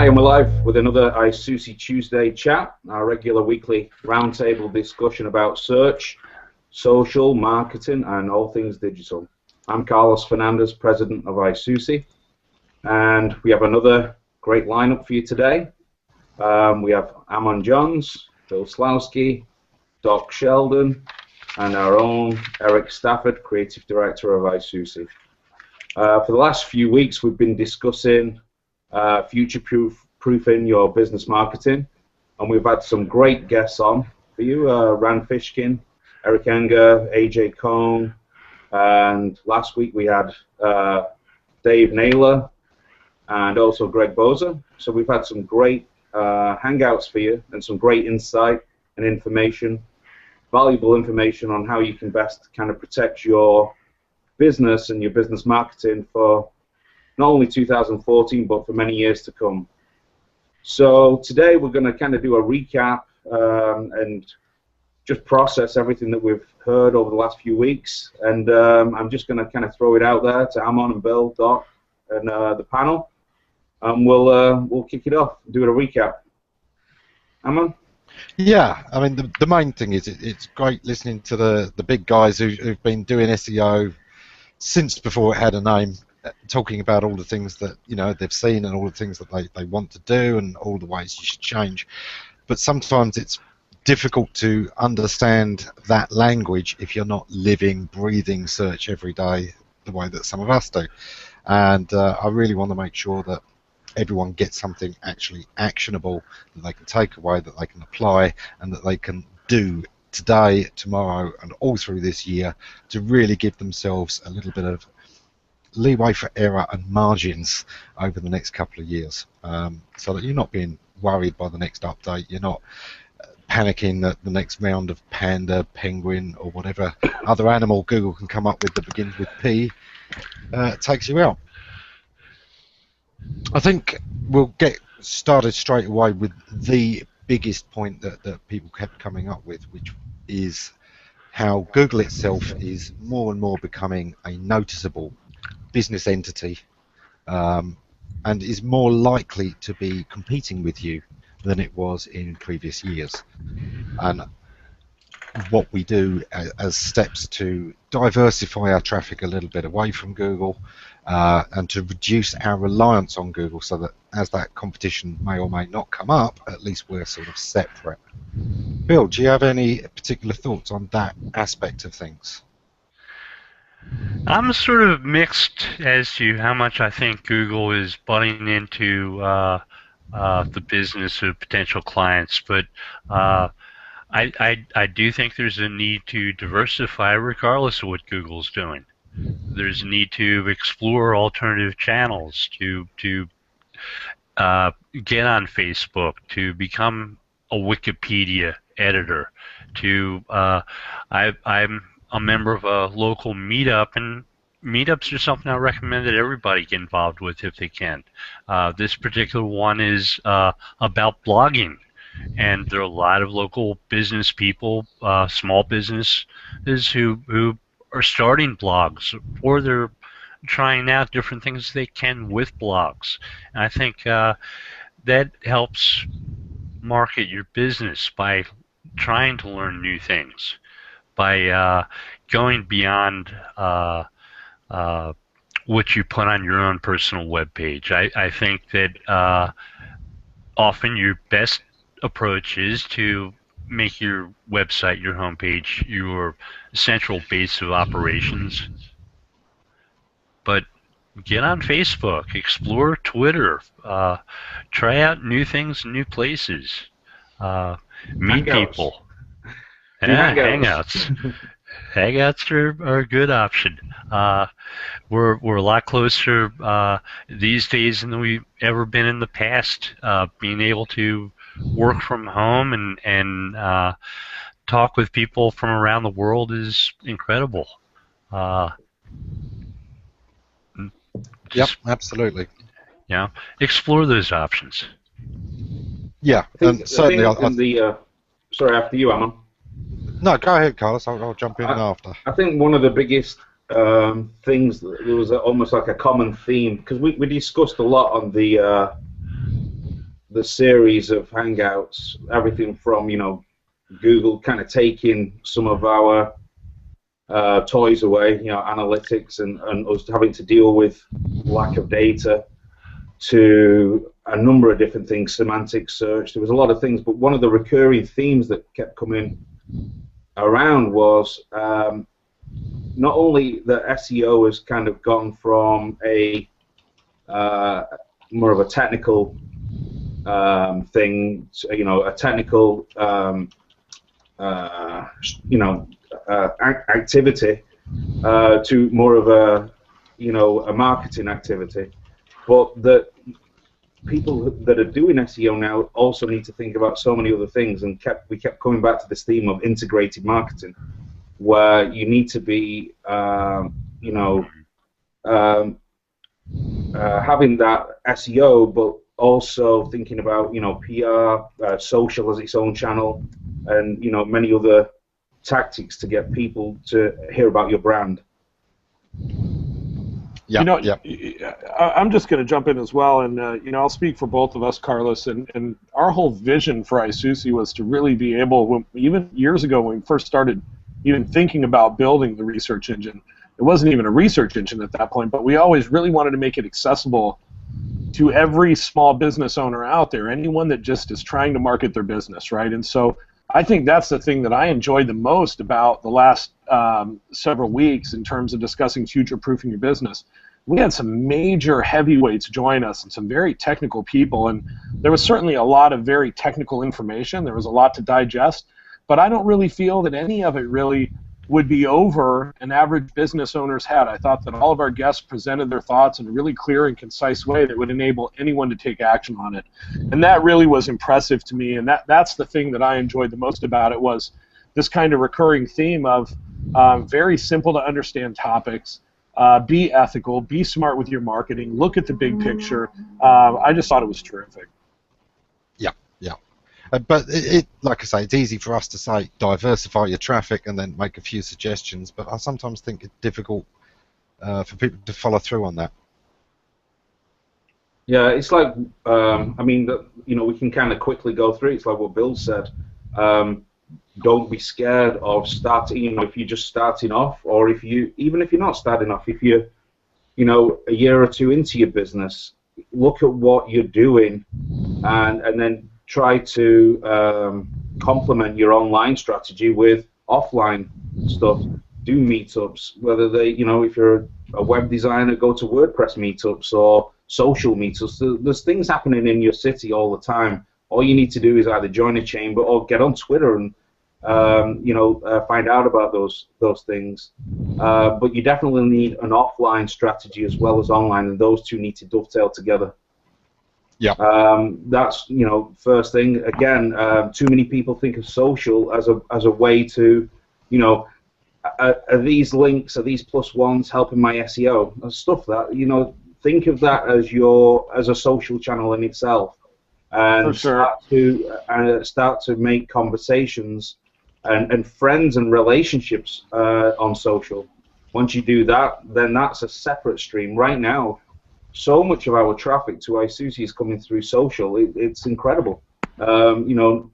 Hi, and we're live with another ISOOSI Tuesday chat, our regular weekly roundtable discussion about search, social, marketing, and all things digital. I'm Carlos Fernandez, President of ISOOSI, and we have another great lineup for you today. We have Amon Johns, Bill Slawski, Doc Sheldon, and our own Eric Stafford, Creative Director of ISOOSI. For the last few weeks, we've been discussing future-proofing your business marketing, and we've had some great guests on for you, Rand Fishkin, Eric Enger, AJ Cohn, and last week we had Dave Naylor and also Greg Boza. So we've had some great hangouts for you and some great insight and information, valuable information on how you can best kind of protect your business and your business marketing for not only 2014, but for many years to come. So today we're going to kind of do a recap and just process everything that we've heard over the last few weeks. And I'm just going to kind of throw it out there to Amon and Bill, Doc, and the panel, and we'll kick it off, do a recap. Amon? Yeah, I mean the main thing is it's great listening to the big guys who've been doing SEO since before it had a name, talking about all the things that they've seen and all the things that they want to do and all the ways you should change. But sometimes it's difficult to understand that language if you're not living, breathing search every day the way that some of us do. And I really want to make sure that everyone gets something actually actionable that they can take away, that they can apply, and that they can do today, tomorrow, and all through this year to really give themselves a little bit of leeway for error and margins over the next couple of years, so that you're not being worried by the next update, you're not panicking that the next round of panda, penguin, or whatever other animal Google can come up with that begins with P takes you out. I think we'll get started straight away with the biggest point that people kept coming up with, which is how Google itself is more and more becoming a noticeable business entity, and is more likely to be competing with you than it was in previous years. And what we do as steps to diversify our traffic a little bit away from Google, and to reduce our reliance on Google, so that as that competition may or may not come up, at least we're sort of separate. Bill, do you have any particular thoughts on that aspect of things? I'm sort of mixed as to how much I think Google is butting into the business of potential clients, but I do think there's a need to diversify regardless of what Google's doing. There's a need to explore alternative channels, to get on Facebook, to become a Wikipedia editor, to I'm a member of a local meetup, and meetups are something I recommend that everybody get involved with if they can. This particular one is about blogging, and there are a lot of local business people, small businesses who are starting blogs, or they're trying out different things they can with blogs. And I think that helps market your business by trying to learn new things, by going beyond what you put on your own personal web page. I think that often your best approach is to make your website, your homepage, your central base of operations. But get on Facebook, explore Twitter, try out new things, new places, meet people. Hangouts. Hangouts are a good option. We're a lot closer these days than we've ever been in the past. Being able to work from home and talk with people from around the world is incredible. Yep, absolutely. Yeah, explore those options. Yeah, and certainly. Sorry, after you, Amon. No, go ahead, Carlos. I'll jump in after. I think one of the biggest things, there was almost like a common theme, because we discussed a lot on the the series of Hangouts, everything from, you know, Google kind of taking some of our toys away, you know, analytics and us having to deal with lack of data, to a number of different things, semantic search. There was a lot of things, but one of the recurring themes that kept coming around was not only that SEO has kind of gone from a more of a technical thing, you know, a technical activity to more of a, you know, a marketing activity, but that people that are doing SEO now also need to think about so many other things, and we kept coming back to this theme of integrated marketing, where you need to be, you know, having that SEO, but also thinking about, you know, PR, social as its own channel, and, you know, many other tactics to get people to hear about your brand. Yeah, you know, I'm just going to jump in as well, and you know, I'll speak for both of us, Carlos. And our whole vision for ISOOSI was to really be able, even years ago when we first started, even thinking about building the research engine, it wasn't even a research engine at that point, but we always really wanted to make it accessible to every small business owner out there, anyone that just is trying to market their business, right? And so I think that's the thing that I enjoyed the most about the last several weeks in terms of discussing future-proofing your business. We had some major heavyweights join us and some very technical people, and there was certainly a lot of very technical information. There was a lot to digest, but I don't really feel that any of it really would be over an average business owner's head. I thought that all of our guests presented their thoughts in a really clear and concise way that would enable anyone to take action on it. And that really was impressive to me, and that's the thing that I enjoyed the most about it, was this kind of recurring theme of very simple to understand topics, be ethical, be smart with your marketing, look at the big picture. I just thought it was terrific. But like I say, it's easy for us to say diversify your traffic and then make a few suggestions, but I sometimes think it's difficult for people to follow through on that. Yeah, it's like, I mean, you know, we can kind of quickly go through. It's like what Bill said. Don't be scared of starting, you know, if you're just starting off, or even if you're not starting off, if you're, you know, a year or two into your business, look at what you're doing, and then try to complement your online strategy with offline stuff. Do meetups, whether they, you know, if you're a web designer, go to WordPress meetups or social meetups. There's things happening in your city all the time. All you need to do is either join a chamber or get on Twitter and you know, find out about those things. But you definitely need an offline strategy as well as online, and those two need to dovetail together. Yeah. That's, you know, first thing. Again, too many people think of social as a way to, you know, are these links, are these plus ones helping my SEO? Stuff that, you know, think of that as a social channel in itself, and start to make conversations and friends and relationships on social. Once you do that, then that's a separate stream. Right now, so much of our traffic to ISOOSI is coming through social. It's incredible, you know,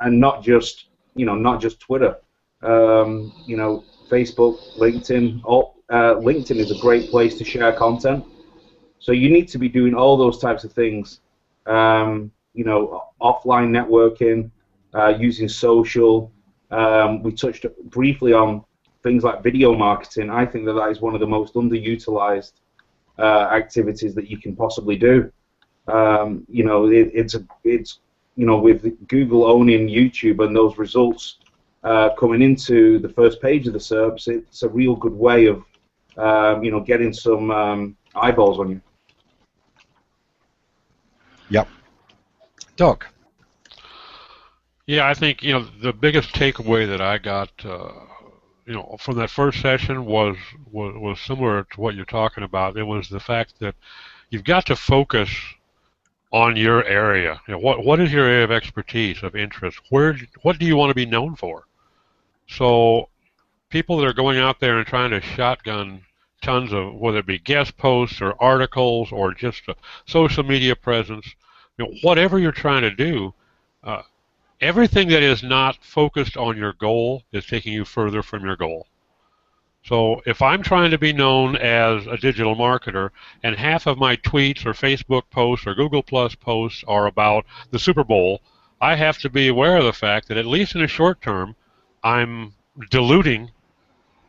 and not just, you know, not just Twitter. You know, Facebook, LinkedIn. LinkedIn is a great place to share content. So you need to be doing all those types of things. You know, offline networking, using social. We touched briefly on things like video marketing. I think that is one of the most underutilized activities that you can possibly do. You know, it's you know, with Google owning YouTube and those results coming into the first page of the SERPs, it's a real good way of you know, getting some eyeballs on you. Yep. Doc. Yeah, I think, you know, the biggest takeaway that I got, you know, from that first session was similar to what you're talking about. It was the fact that you've got to focus on your area. You know, what is your area of expertise, of interest? What do you want to be known for? So people that are going out there and trying to shotgun tons of, whether it be guest posts or articles or just a social media presence, whatever you're trying to do, everything that is not focused on your goal is taking you further from your goal. So if I'm trying to be known as a digital marketer and half of my tweets or Facebook posts or Google Plus posts are about the Super Bowl, I have to be aware of the fact that at least in the short term, I'm diluting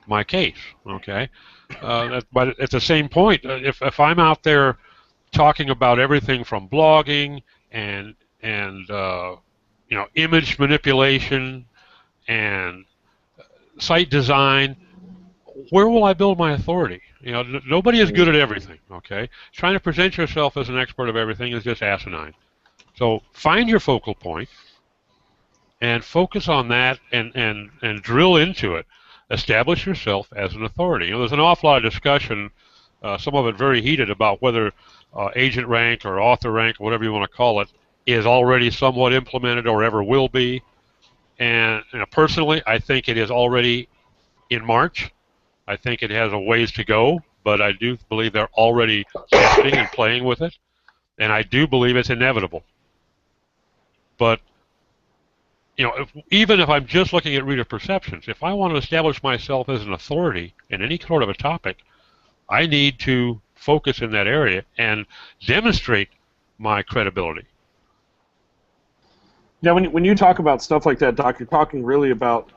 my case. Okay, but at the same point, if I'm out there talking about everything from blogging and image manipulation and site design, where will I build my authority? Nobody is good at everything, okay? Trying to present yourself as an expert of everything is just asinine. So find your focal point and focus on that and drill into it. Establish yourself as an authority. There's an awful lot of discussion, some of it very heated, about whether agent rank or author rank, or whatever you want to call it, is already somewhat implemented or ever will be. And personally, I think it is already in March. I think it has a ways to go, but I do believe they're already testing and playing with it, and I do believe it's inevitable. But even if I'm just looking at reader perceptions, if I want to establish myself as an authority in any sort of a topic, I need to focus in that area and demonstrate my credibility. Yeah, when you talk about stuff like that, Doc, you're talking really about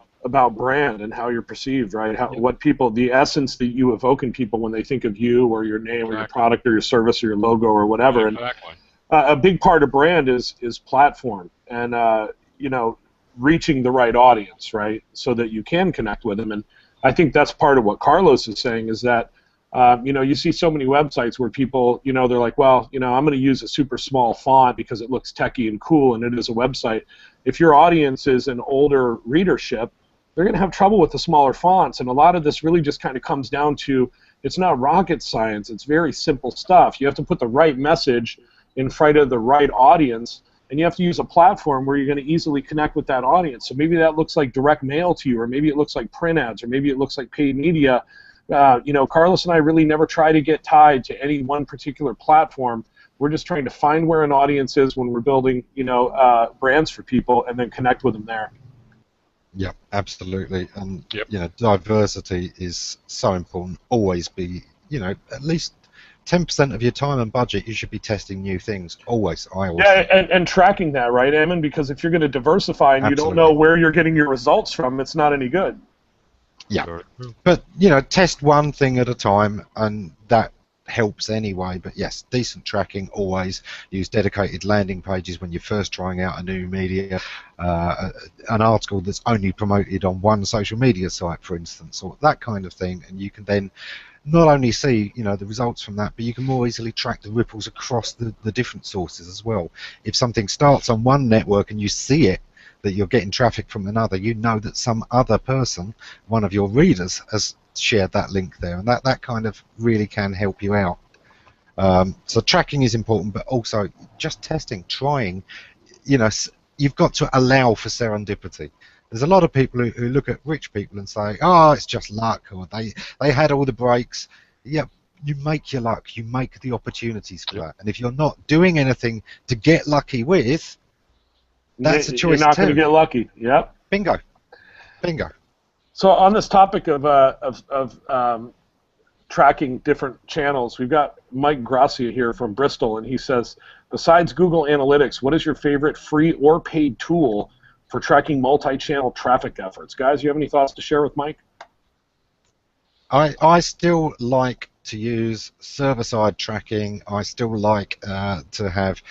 brand and how you're perceived, right? What people, the essence that you evoke in people when they think of you or your name or your product or your service or your logo or whatever. Exactly. And a big part of brand is platform and reaching the right audience, right? So that you can connect with them. And I think that's part of what Carlos is saying is that you see so many websites where people, they're like, well, I'm going to use a super small font because it looks techy and cool and it is a website. If your audience is an older readership, they're going to have trouble with the smaller fonts. And a lot of this really just kind of comes down to, it's not rocket science. It's very simple stuff. You have to put the right message in front of the right audience, and you have to use a platform where you're going to easily connect with that audience. So maybe that looks like direct mail to you, or maybe it looks like print ads, or maybe it looks like paid media. Carlos and I really never try to get tied to any one particular platform. We're just trying to find where an audience is when we're building, brands for people, and then connect with them there. Yeah, absolutely. And diversity is so important. Always be, at least 10% of your time and budget, you should be testing new things. Always. And tracking that, right, Eamon? Because if you're going to diversify and Absolutely. you don't know where you're getting your results from, it's not any good. Yeah. But, test one thing at a time, and that helps anyway. But yes, decent tracking always. Use dedicated landing pages when you're first trying out a new media, an article that's only promoted on one social media site, for instance, or that kind of thing, and you can then not only see the results from that, but you can more easily track the ripples across the different sources as well. If something starts on one network and you see it, that you're getting traffic from another, you know that some other person, one of your readers, has shared that link there, and that kind of really can help you out. So tracking is important, but also just testing, trying. You've got to allow for serendipity. There's a lot of people who look at rich people and say, oh, it's just luck, or they had all the breaks. Yeah, you make your luck, you make the opportunities for that, and if you're not doing anything to get lucky with, that's a choice. You're not going to get lucky. Yep. Bingo. So on this topic of tracking different channels, we've got Mike Gracia here from Bristol, and he says, besides Google Analytics, what is your favorite free or paid tool for tracking multi-channel traffic efforts? Guys, you have any thoughts to share with Mike? I still like to use server-side tracking. I still like to have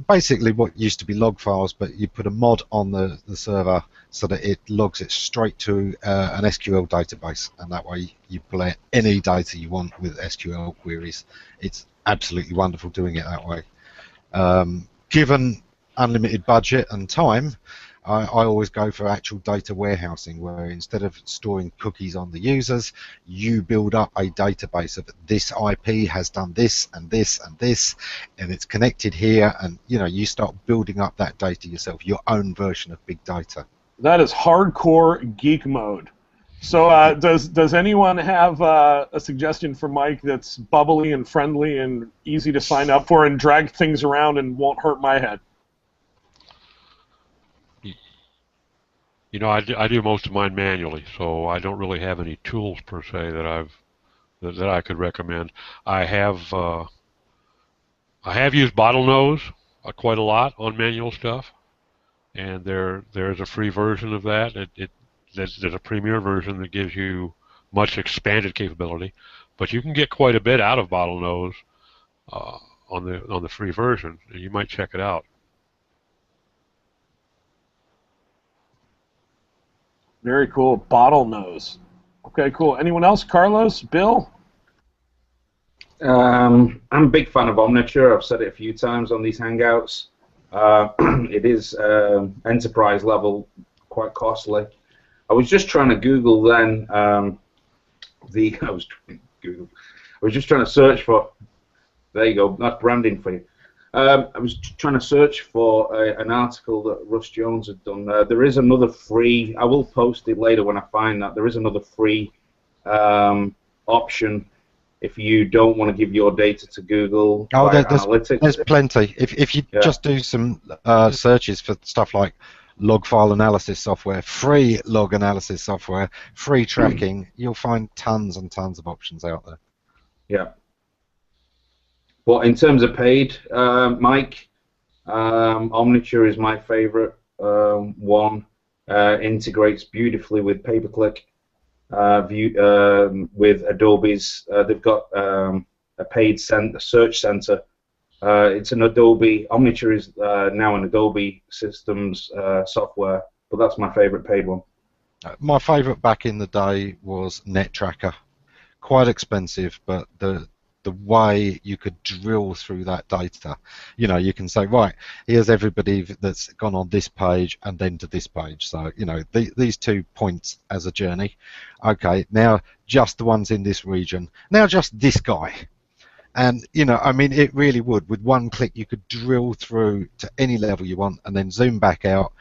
basically what used to be log files, but you put a mod on the server so that it logs it straight to an SQL database, and that way you pull out any data you want with SQL queries. It's absolutely wonderful doing it that way. Given unlimited budget and time, I always go for actual data warehousing, where instead of storing cookies on the users, you build up a database of this IP has done this and this and this, and it's connected here, and you start building up that data yourself, your own version of big data. That is hardcore geek mode. So does anyone have a suggestion for Mike that's bubbly and friendly and easy to sign up for and drag things around and won't hurt my head? You know, I do most of mine manually, so I don't really have any tools per se that I could recommend. I have used Bottlenose quite a lot on manual stuff, and there's a free version of that. There's a premier version that gives you much expanded capability, but you can get quite a bit out of Bottlenose on the free version, and you might check it out. Very cool. Bottlenose. Okay, cool. Anyone else? Carlos? Bill? I'm a big fan of Omniture. I've said it a few times on these Hangouts. It is enterprise level, quite costly. I was just trying to Google then. I was just trying to search for. There you go. That's branding for you. I was trying to search for an article that Russ Jones had done. There is another free. I will post it later when I find that. There is another free option if you don't want to give your data to Google. Oh, analytics. There's plenty. If you just do some searches for stuff like log file analysis software, free log analysis software, free tracking, you'll find tons and tons of options out there. Yeah. But in terms of paid, Mike, Omniture is my favorite one. Integrates beautifully with pay-per-click, with Adobe's. They've got a paid search center. It's an Adobe. Omniture is now an Adobe Systems software, but that's my favorite paid one. My favorite back in the day was NetTracker. Quite expensive, but the way you could drill through that data, you know, you can say, right, here's everybody that's gone on this page and then to this page. So, you know, these 2 points as a journey. Okay, now just the ones in this region. Now just this guy. And, you know, I mean, it really would. With one click, you could drill through to any level you want and then zoom back out.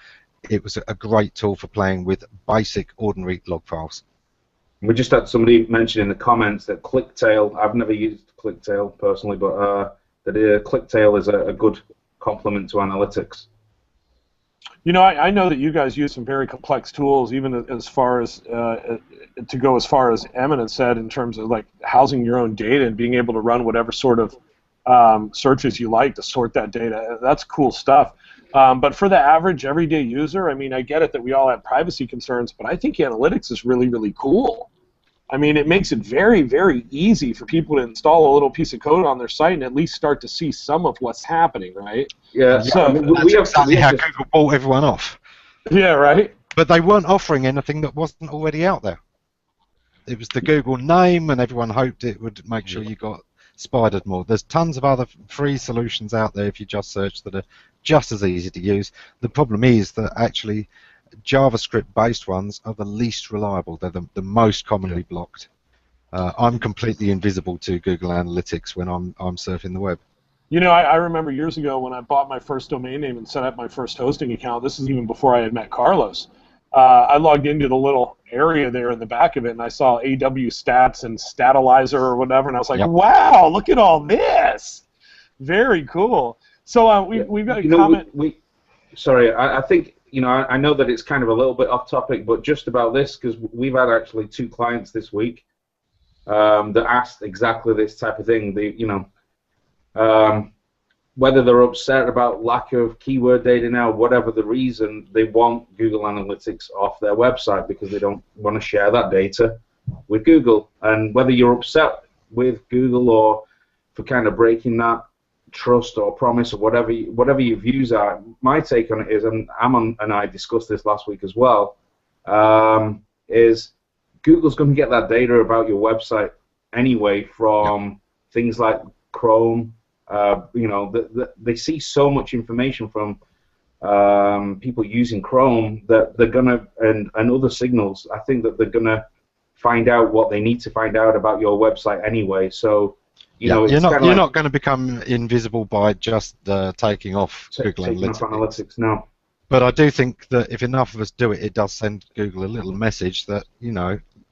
It was a great tool for playing with basic, ordinary log files. We just had somebody mention in the comments that ClickTail, I've never used ClickTail personally, but that ClickTail is a good complement to analytics. You know, I know that you guys use some very complex tools, even as far as to go as far as Eminent said, in terms of like housing your own data and being able to run whatever sort of searches you like to sort that data. That's cool stuff. But for the average everyday user, I mean, I get it that we all have privacy concerns, but I think analytics is really, really cool. I mean, it makes it very, very easy for people to install a little piece of code on their site and at least start to see some of what's happening, right? Yeah, so that's exactly how Google bought everyone off. Yeah, right? But they weren't offering anything that wasn't already out there. It was the Google name, and everyone hoped it would make sure you got spidered more. There's tons of other free solutions out there if you just search that are just as easy to use. The problem is that actually JavaScript-based ones are the least reliable. They're the most commonly blocked. I'm completely invisible to Google Analytics when I'm surfing the web. You know, I remember years ago when I bought my first domain name and set up my first hosting account. This is even before I had met Carlos. I logged into the little area there in the back of it, and I saw AW Stats and Statalyzer or whatever, and I was like, wow, look at all this. Very cool. So we've got a comment. Sorry, I think, you know, I know that it's kind of a little bit off topic, but just about this, because we've had actually 2 clients this week that asked exactly this type of thing. They, you know, whether they're upset about lack of keyword data now, whatever the reason, they want Google Analytics off their website because they don't want to share that data with Google. And whether you're upset with Google or for kind of breaking that trust or promise or whatever your views are, my take on it is, and Amon and I discussed this last week as well, is Google's going to get that data about your website anyway from things like Chrome. You know, they see so much information from people using Chrome that they're gonna and other signals. I think that they're gonna find out what they need to find out about your website anyway. So you know, you're not going to become invisible by just taking off Google Analytics. Analytics, no. But I do think that if enough of us do it, it does send Google a little message that,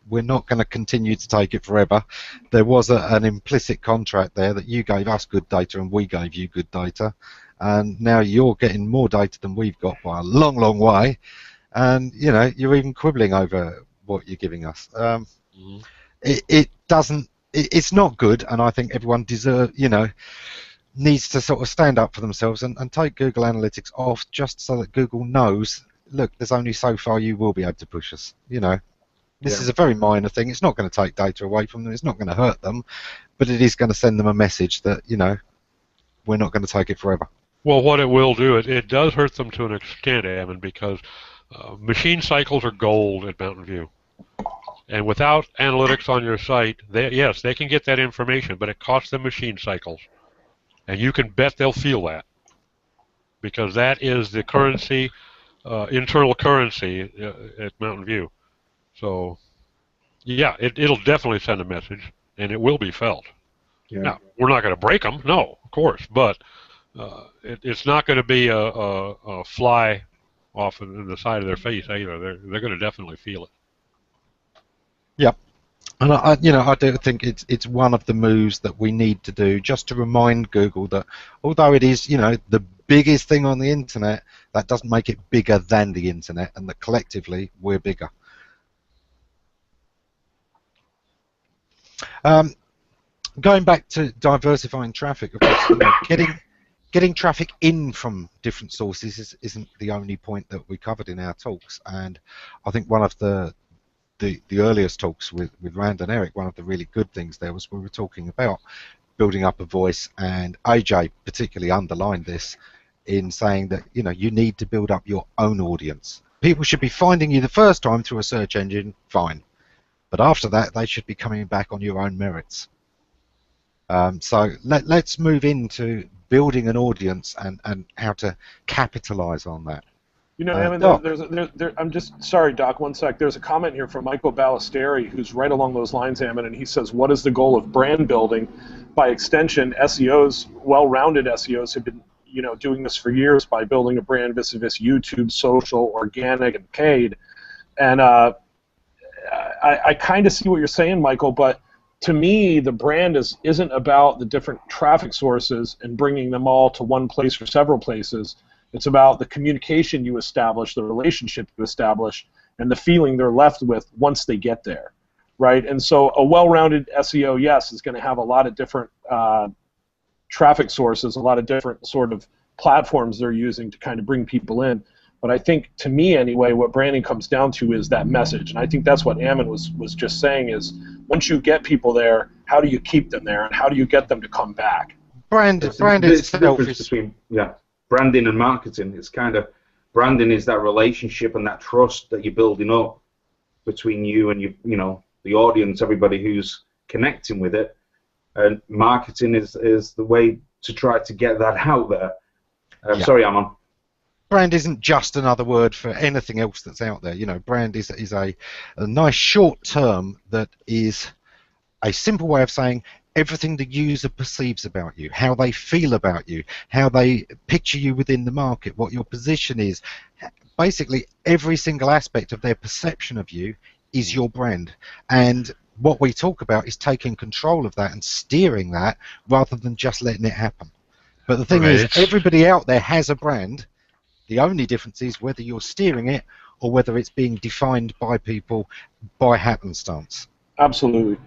we're not going to continue to take it forever. There was an implicit contract there that you gave us good data and we gave you good data, and now you're getting more data than we've got by a long, long way, and you're even quibbling over what you're giving us. It doesn't. It's not good, and I think everyone needs to sort of stand up for themselves and take Google Analytics off, just so that Google knows, look, there's only so far you will be able to push us. This is a very minor thing. It's not going to take data away from them. It's not going to hurt them, but it is going to send them a message that, we're not going to take it forever. Well, what it will do, it does hurt them to an extent, Ammon, because machine cycles are gold at Mountain View. And without analytics on your site, yes, they can get that information, but it costs them machine cycles. And you can bet they'll feel that, because that is the currency, internal currency at Mountain View. So, yeah, it'll definitely send a message, and it will be felt. Yeah. Now, we're not going to break them, no, of course, but it's not going to be a fly off in the side of their face either. They're going to definitely feel it. Yep. And I do think it's one of the moves that we need to do, just to remind Google that although it is, the biggest thing on the internet, that doesn't make it bigger than the internet, and that collectively we're bigger. Going back to diversifying traffic, of course, getting traffic in from different sources isn't the only point that we covered in our talks, and I think one of the earliest talks with Rand and Eric, one of the really good things there was we were talking about building up a voice, and AJ particularly underlined this in saying that you need to build up your own audience. People should be finding you the first time through a search engine, fine, but after that they should be coming back on your own merits. So let's move into building an audience and how to capitalize on that. I'm just sorry, Doc. One sec. There's a comment here from Michael Ballesteri, who's right along those lines, Ammon, and he says, "What is the goal of brand building? By extension, SEOs, well-rounded SEOs, have been, doing this for years by building a brand vis-a-vis YouTube, social, organic, and paid." And I kind of see what you're saying, Michael, but to me, the brand isn't about the different traffic sources and bringing them all to one place or several places. It's about the communication you establish, the relationship you establish, and the feeling they're left with once they get there, right? And so a well-rounded SEO, yes, is going to have a lot of different traffic sources, a lot of different sort of platforms they're using to kind of bring people in. But I think, to me anyway, what branding comes down to is that message. And I think that's what Ammon was just saying is, once you get people there, how do you keep them there, and how do you get them to come back? Brand itself is between, branding and marketing. It's kind of, branding is that relationship and that trust that you're building up between you and the audience, everybody who's connecting with it. And marketing is the way to try to get that out there. Sorry, Ammon. Brand isn't just another word for anything else that's out there. Brand is a nice short term that is a simple way of saying everything the user perceives about you, how they feel about you, how they picture you within the market, what your position is. Basically, every single aspect of their perception of you is your brand. And what we talk about is taking control of that and steering that rather than just letting it happen. But the thing is, everybody out there has a brand. The only difference is whether you're steering it or whether it's being defined by people by happenstance. Absolutely.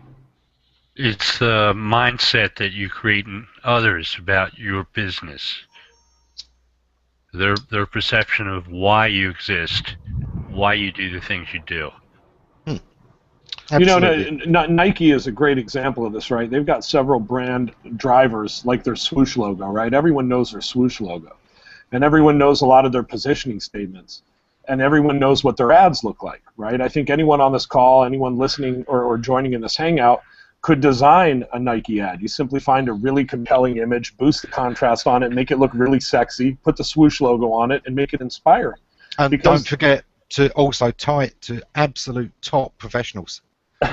It's the mindset that you create in others about your business. Their perception of why you exist, why you do the things you do. Nike is a great example of this, right? They've got several brand drivers, like their swoosh logo, right? Everyone knows their swoosh logo. And everyone knows a lot of their positioning statements. And everyone knows what their ads look like, right? I think anyone on this call, anyone listening or joining in this Hangout, could design a Nike ad. You simply find a really compelling image, boost the contrast on it, make it look really sexy, put the swoosh logo on it, and make it inspiring. And don't forget to also tie it to absolute top professionals.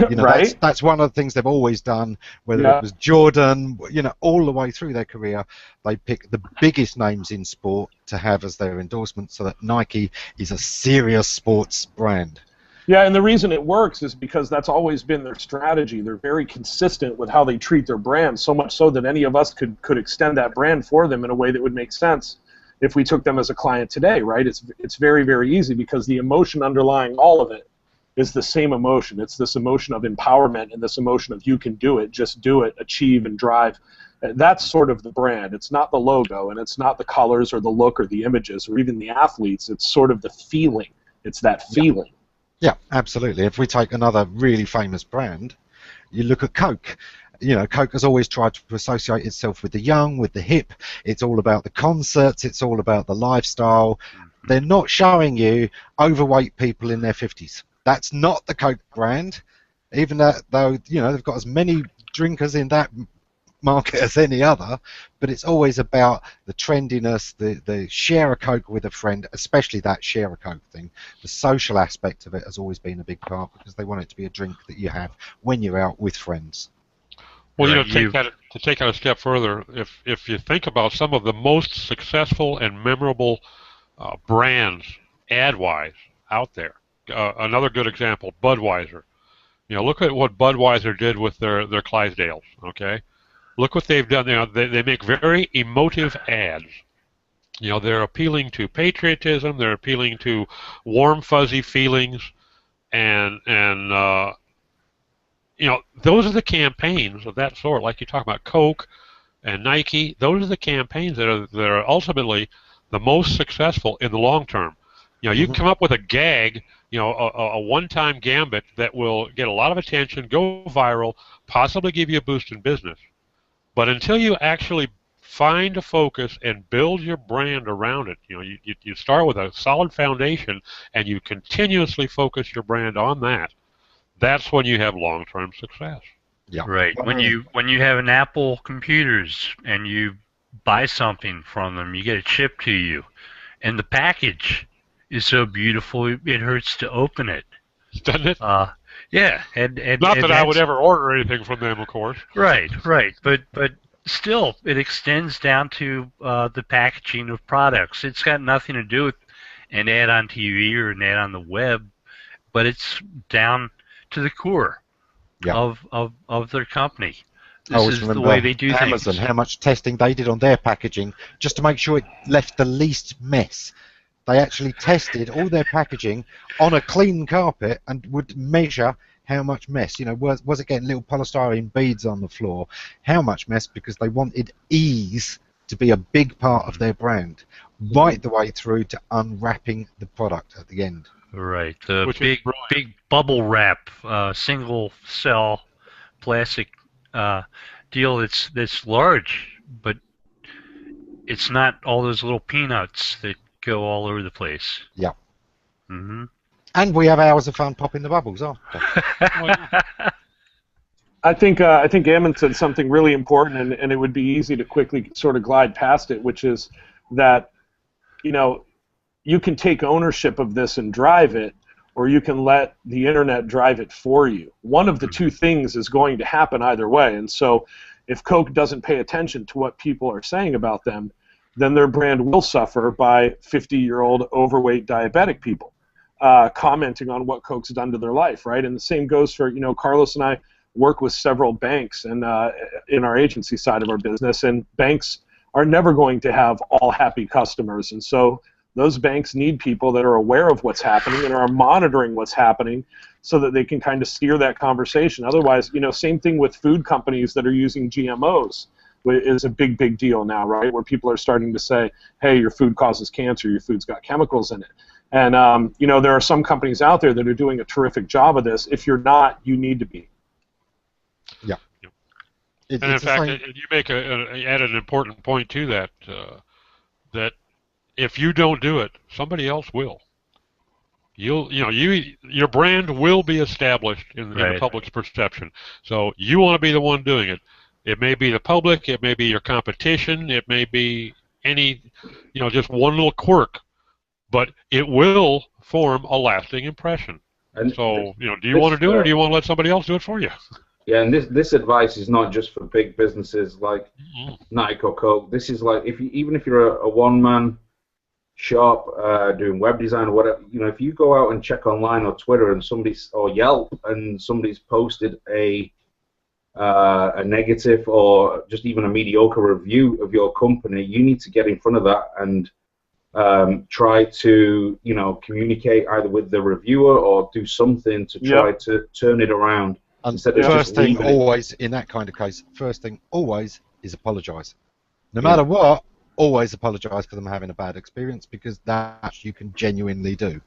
You know, Right? that's one of the things they've always done. Whether Yeah. it was Jordan, you know, all the way through their career, they pick the biggest names in sport to have as their endorsement, so that Nike is a serious sports brand. Yeah, and the reason it works is because that's always been their strategy. They're very consistent with how they treat their brand, so much so that any of us could extend that brand for them in a way that would make sense if we took them as a client today, right? It's very, very easy because the emotion underlying all of it is the same emotion. It's this emotion of empowerment and this emotion of you can do it, just do it, achieve and drive. That's sort of the brand. It's not the logo, and it's not the colors or the look or the images or even the athletes. It's sort of the feeling. It's that feeling. Yeah, absolutely. If we take another really famous brand, you look at Coke. You know, Coke has always tried to associate itself with the young, with the hip. It's all about the concerts. It's all about the lifestyle. They're not showing you overweight people in their 50s. That's not the Coke brand, even though, you know, they've got as many drinkers in that market as any other, but it's always about the trendiness, the share a Coke with a friend, especially that share a Coke thing. The social aspect of it has always been a big part, because they want it to be a drink that you have when you're out with friends. Well, you Right, know, to take that a step further, if you think about some of the most successful and memorable brands, ad-wise, out there, another good example, Budweiser. You know, look at what Budweiser did with their Clydesdales, okay? Look what they've done. You know, they make very emotive ads. You know, they're appealing to patriotism, they're appealing to warm, fuzzy feelings, and you know, those are the campaigns of that sort, like you talk about Coke and Nike. Those are the campaigns that are ultimately the most successful in the long term. You know, you can come up with a gag, you know, a one-time gambit that will get a lot of attention, go viral, possibly give you a boost in business. But until you actually find a focus and build your brand around it, you know, you start with a solid foundation and you continuously focus your brand on that. That's when you have long-term success. Yeah. Right. When you have an Apple computers and you buy something from them, you get it shipped to you, and the package is so beautiful it hurts to open it. Doesn't it? Yeah, and Not that I would that's- ever order anything from them, of course. Right, but still, it extends down to the packaging of products. It's got nothing to do with an ad on TV or an ad on the web, but it's down to the core Yeah. of their company. I This always is the remember way they do Amazon, things. how much testing they did on their packaging just to make sure it left the least mess. They actually tested all their packaging on a clean carpet and would measure how much mess. You know, was it getting little polystyrene beads on the floor? How much mess? Because they wanted ease to be a big part of their brand, right the way through to unwrapping the product at the end. Right, the Which is brilliant. big bubble wrap, single cell plastic deal that's large, but it's not all those little peanuts that go all over the place. Yeah. Hmm. And we have hours of fun popping the bubbles after. I think Ammon said something really important, and it would be easy to quickly sort of glide past it, which is that, you know, you can take ownership of this and drive it, or you can let the internet drive it for you. One of the two things is going to happen either way, and so if Coke doesn't pay attention to what people are saying about them, then their brand will suffer by 50-year-old overweight diabetic people commenting on what Coke's done to their life, right? And the same goes for, you know, Carlos and I work with several banks and in our agency side of our business, and banks are never going to have all happy customers, and so those banks need people that are aware of what's happening and are monitoring what's happening so that they can kind of steer that conversation. Otherwise, you know, same thing with food companies that are using GMOs is a big, big deal now, right, where people are starting to say, hey, your food causes cancer, your food's got chemicals in it. And, you know, there are some companies out there that are doing a terrific job of this. If you're not, you need to be. Yeah. And in fact, you make add an important point to that, that if you don't do it, somebody else will. Your brand will be established in the public's perception. So you want to be the one doing it. It may be the public, it may be your competition, it may be any, just one little quirk, but it will form a lasting impression. And So, do you want to do it, or do you want to let somebody else do it for you? Yeah, and this advice is not just for big businesses like Nike or Coke. This is like even if you're a one-man shop doing web design or whatever, if you go out and check online or Twitter and or Yelp and somebody's posted a negative or just even a mediocre review of your company, you need to get in front of that and try to communicate either with the reviewer or do something to try to turn it around. And instead the of first just thing leaving it. always, in that kind of case, first thing always is apologise. No matter what, always apologise for them having a bad experience, because that you can genuinely do.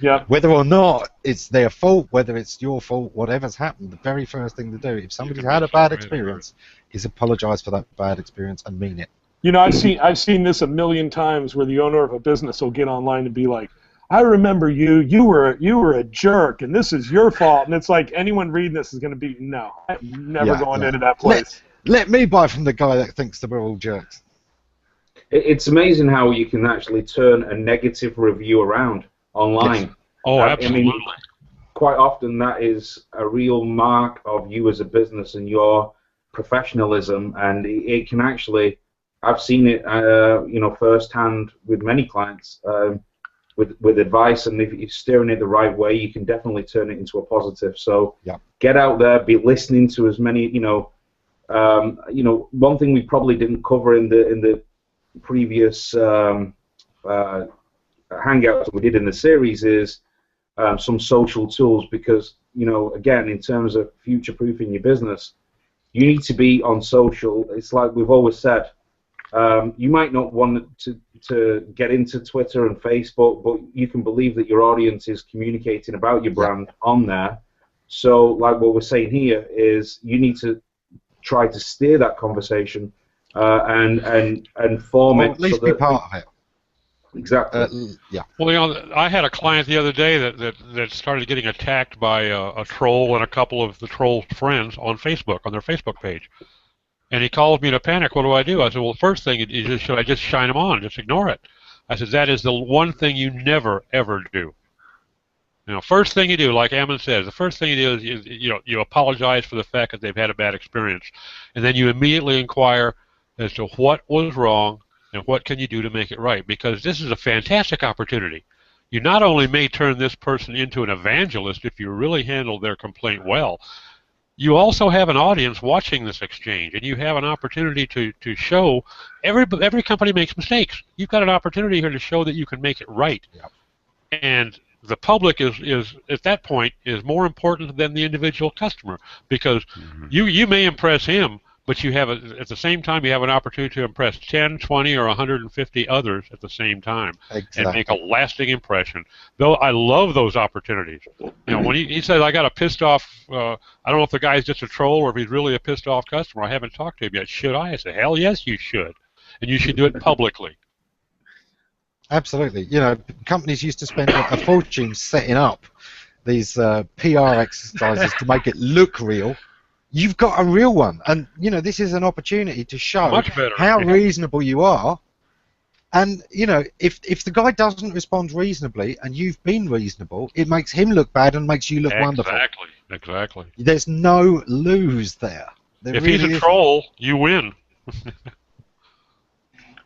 Yeah. Whether or not it's their fault, whether it's your fault, whatever's happened, the very first thing to do, if somebody's had a bad experience, is apologise for that bad experience and mean it. I've seen this a million times where the owner of a business will get online and be like, I remember you were a jerk, and this is your fault. And it's like anyone reading this is going to be, no, I'm never going into that place. Let me buy from the guy that thinks that we're all jerks. It's amazing how you can actually turn a negative review around online. Yes. Oh, absolutely. I mean, quite often that is a real mark of you as a business and your professionalism, and it can actually, I've seen it, firsthand with many clients. With advice, and if you're steering it the right way, you can definitely turn it into a positive. So get out there, be listening to as many. One thing we probably didn't cover in the previous Hangouts that we did in the series is some social tools, because again, in terms of future-proofing your business, you need to be on social. It's like we've always said. You might not want to get into Twitter and Facebook, but you can believe that your audience is communicating about your brand on there. So, like what we're saying here is, you need to try to steer that conversation and form it. At least be part of it. Exactly. Well, I had a client the other day that started getting attacked by a troll and a couple of the troll's friends on Facebook, on their Facebook page. And he calls me in a panic. What do I do? I said, well, the first thing is, should I just shine them on? Just ignore it. I said, that is the one thing you never, ever do. First thing you do, like Ammon says, the first thing you do is you apologize for the fact that they've had a bad experience. And then you immediately inquire as to what was wrong and what can you do to make it right. Because this is a fantastic opportunity. You not only may turn this person into an evangelist if you really handle their complaint well, you also have an audience watching this exchange, and you have an opportunity to show every company makes mistakes. You've got an opportunity here to show that you can make it right. Yep. And the public is at that point is more important than the individual customer, because you may impress him, but you have at the same time you have an opportunity to impress 10, 20, or 150 others at the same time and make a lasting impression. Though I love those opportunities. When he says, I got a pissed off, I don't know if the guy's just a troll or if he's really a pissed off customer. I haven't talked to him yet. Should I? I say, hell yes, you should. And you should do it publicly. Absolutely. Companies used to spend a fortune setting up these PR exercises to make it look real. You've got a real one, and this is an opportunity to show how reasonable you are. And if the guy doesn't respond reasonably, and you've been reasonable, it makes him look bad and makes you look wonderful. Exactly. There's no lose there. If he's a troll, you win.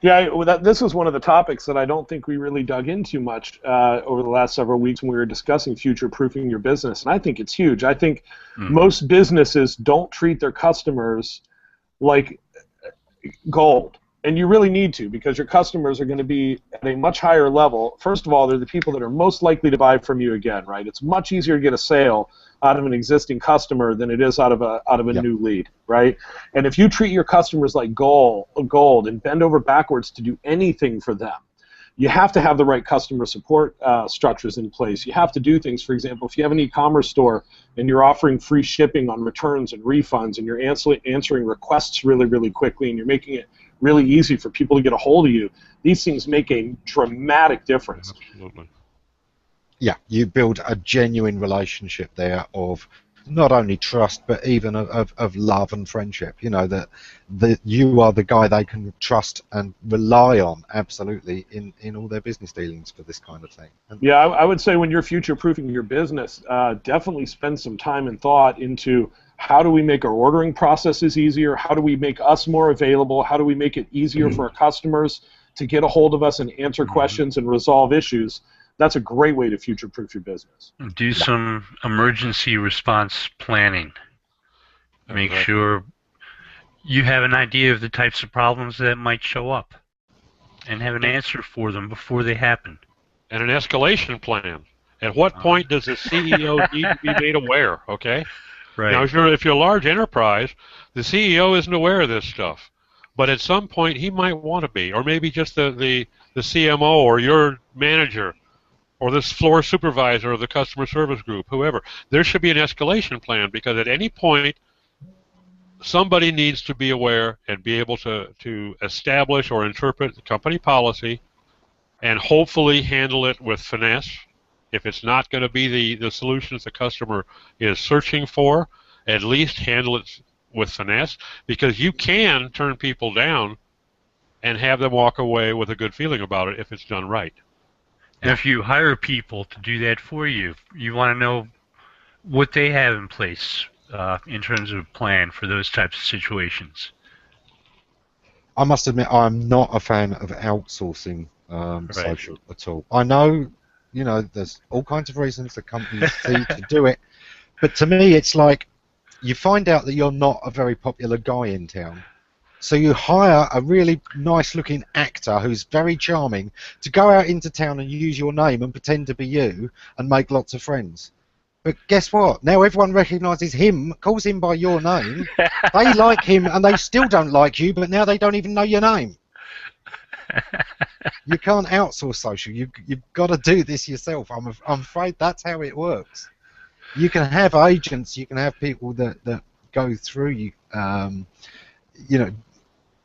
This was one of the topics that I don't think we really dug into much over the last several weeks when we were discussing future-proofing your business, and I think it's huge. I think most businesses don't treat their customers like gold, and you really need to, because your customers are going to be at a much higher level. First of all, they're the people that are most likely to buy from you again, right? It's much easier to get a sale out of an existing customer than it is out of a new lead, right? And if you treat your customers like gold and bend over backwards to do anything for them, you have to have the right customer support structures in place. You have to do things, for example, if you have an e-commerce store and you're offering free shipping on returns and refunds, and you're answering requests really, really quickly, and you're making it really easy for people to get a hold of you, these things make a dramatic difference. Absolutely. Yeah, you build a genuine relationship there of not only trust, but even of love and friendship. You know, that you are the guy they can trust and rely on, absolutely, in all their business dealings for this kind of thing. Yeah, I would say when you're future-proofing your business, definitely spend some time and thought into how do we make our ordering processes easier, how do we make us more available, how do we make it easier for our customers to get a hold of us and answer questions and resolve issues. That's a great way to future-proof your business. Do some emergency response planning. Make sure you have an idea of the types of problems that might show up and have an answer for them before they happen. And an escalation plan. At what point does the CEO need to be made aware, okay? Right. Now, if you're a large enterprise, the CEO isn't aware of this stuff. But at some point, he might want to be, or maybe just the CMO or your manager or this floor supervisor of the customer service group, whoever. There should be an escalation plan, because at any point, somebody needs to be aware and be able to establish or interpret the company policy and hopefully handle it with finesse. If it's not going to be the solutions the customer is searching for, at least handle it with finesse, because you can turn people down and have them walk away with a good feeling about it if it's done right. And if you hire people to do that for you, you want to know what they have in place in terms of a plan for those types of situations. I must admit, I'm not a fan of outsourcing social at all. I know, you know, there's all kinds of reasons that companies see to do it, but to me, it's like you find out that you're not a very popular guy in town. So you hire a really nice-looking actor who's very charming to go out into town and use your name and pretend to be you and make lots of friends. But guess what? Now everyone recognises him, calls him by your name. They like him and they still don't like you, but now they don't even know your name. You can't outsource social. You've got to do this yourself. I'm afraid that's how it works. You can have agents, you can have people that go through you, you know,